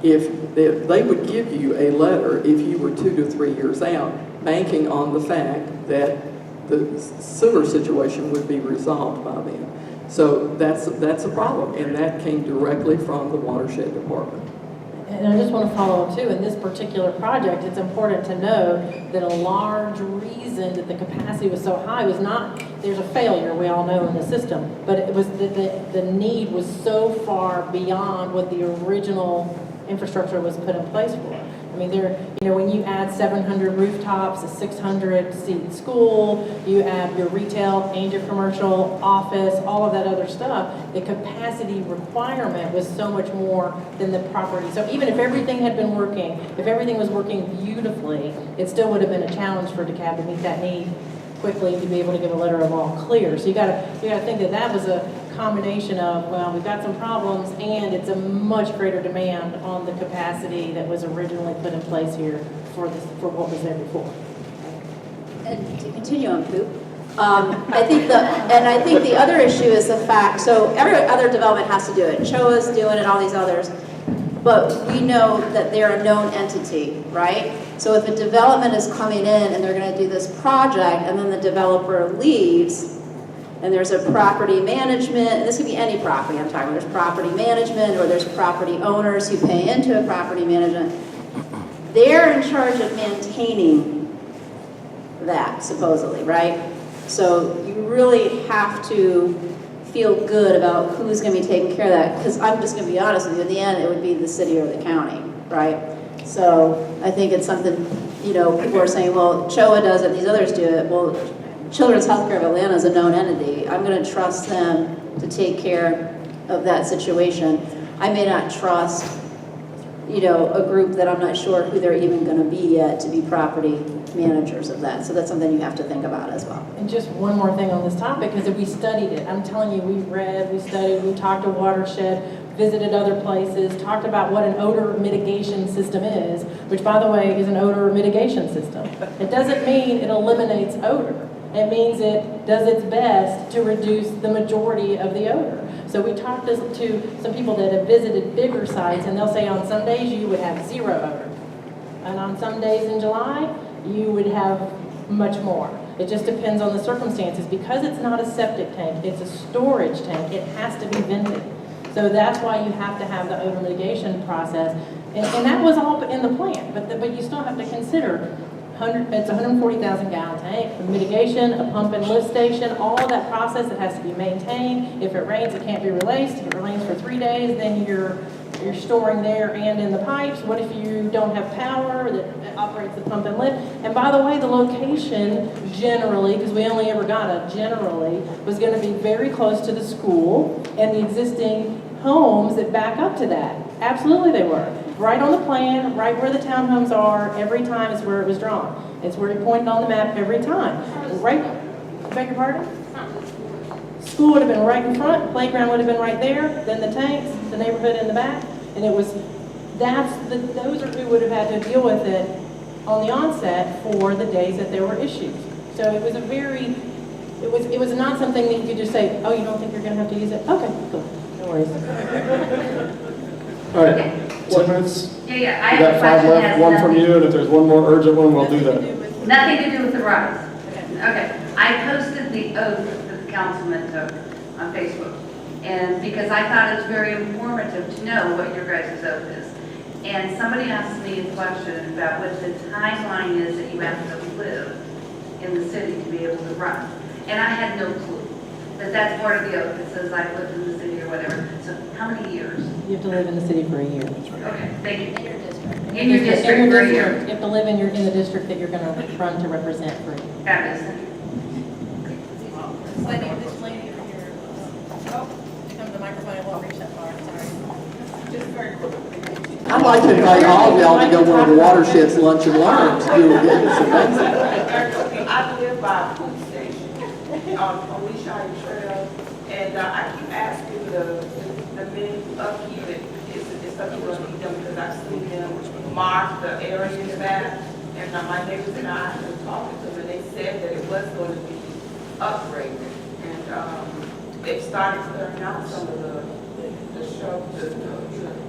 if they would give you a letter if you were 2 to 3 years out, banking on the fact that the sewer situation would be resolved by then. So that's a problem, and that came directly from the Watershed Department. And I just want to follow up too, in this particular project, it's important to know that a large reason that the capacity was so high was not, there's a failure, we all know, in the system, but it was that the need was so far beyond what the original infrastructure was put in place for. I mean, when you add 700 rooftops, a 600-seat school, you add your retail and your commercial office, all of that other stuff, the capacity requirement was so much more than the property. So even if everything had been working, if everything was working beautifully, it still would have been a challenge for DeKalb to meet that need quickly to be able to give a letter of all clear. So you got to think that was a combination of, well, we've got some problems and it's a much greater demand on the capacity that was originally put in place here for what was there before. And to continue on poop, I think the other issue is the fact, so every other development has to do it. CHOA's doing it, all these others. But we know that they're a known entity, right? So if a development is coming in and they're going to do this project and then the developer leaves, and there's a property management, and this could be any property I'm talking about, there's property management or there's property owners who pay into a property management, they're in charge of maintaining that, supposedly, right? So you really have to feel good about who's going to be taking care of that, because I'm just going to be honest with you, in the end it would be the city or the county, right? So I think it's something, people are saying, well, CHOA does it, these others do it. Well, Children's Healthcare of Atlanta is a known entity. I'm going to trust them to take care of that situation. I may not trust, a group that I'm not sure who they're even going to be yet to be property managers of that. So that's something you have to think about as well. And just one more thing on this topic, because we studied it. I'm telling you, we read, we studied, we talked to Watershed, visited other places, talked about what an odor mitigation system is, which, by the way, is an odor mitigation system. It doesn't mean it eliminates odor. It means it does its best to reduce the majority of the odor. So we talked to some people that have visited bigger sites, and they'll say on some days you would have 0 odor. And on some days in July, you would have much more. It just depends on the circumstances. Because it's not a septic tank, it's a storage tank, it has to be vented. So that's why you have to have the odor mitigation process. And that was all in the plan, but you still have to consider it's a 140,000 gallon tank, the mitigation, a pump and lift station, all of that process that has to be maintained. If it rains, it can't be released. If it rains for 3 days, then you're storing there and in the pipes. What if you don't have power that operates the pump and lift? And by the way, the location generally, because we only ever got a generally, was going to be very close to the school and the existing homes that back up to that. Absolutely they were. Right on the plan, right where the townhomes are, every time is where it was drawn. It's where it pointed on the map every time. Right, beg your pardon? School would have been right in front, playground would have been right there, then the tanks, the neighborhood in the back, and it was, those are who would have had to deal with it on the onset for the days that there were issues. So it was a very, it was not something that you could just say, oh, you don't think you're gonna have to use it? Okay, cool, no worries. All right, 10 minutes. Yeah, I We have got a 5 question left, that's one from nothing- you, and if there's one more urgent one, we'll do that. Nothing to do with the rights. Okay, I posted the oath that the councilman took on Facebook, and because I thought it was very informative to know what your guys' oath is. And somebody asked me a question about what the timeline is that you have to live in the city to be able to run. And I had no clue. But that's part of the oath. It says I've lived in the city or whatever. So how many years? You have to live in the city for a year. Okay, thank you. In your district. In your district for a year. You have to live in the district that you're gonna run to represent for. Fabulous, thank you. This lady over here. Oh, here comes the microphone, it won't reach that far, sorry. Just very quickly. I'd like to invite all of y'all to go one of the watersheds lunch and learns. You will get this amazing. I live by a food station on Leashire Trail, and I keep asking the men upkeep it, is something going to be done, because I've seen them mark the area in the back, and my neighbors and I have been talking to them, and they said that it was going to be upgraded, and they've started clearing out some of the shrubs, the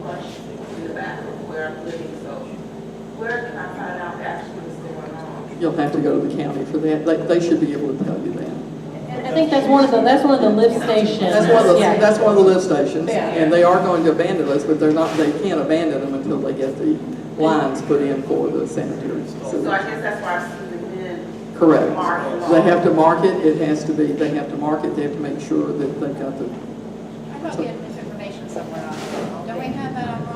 brush in the back of where I'm living, so where can I find out actually what's going on? You'll have to go to the county for that. They should be able to tell you that. And I think that's one of the lift stations. That's one of the, Yeah. that's one of the lift stations. Yeah. And they are going to abandon those, but they can't abandon them until they get the lines put in for the sanitary So facility. I guess that's why I've seen the men. Correct. mark them They off. have to mark it. It has to be, they have to mark it. They have to make sure that they've got the, I thought we had this information somewhere on it. Don't we have that online?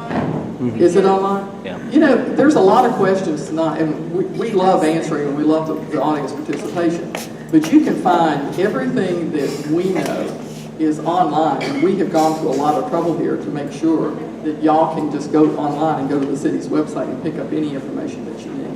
is it online? Yeah. You know, there's a lot of questions tonight, and we love answering, and we love the audience participation. But you can find everything that we know is online, and we have gone to a lot of trouble here to make sure that y'all can just go online and go to the city's website and pick up any information that you need.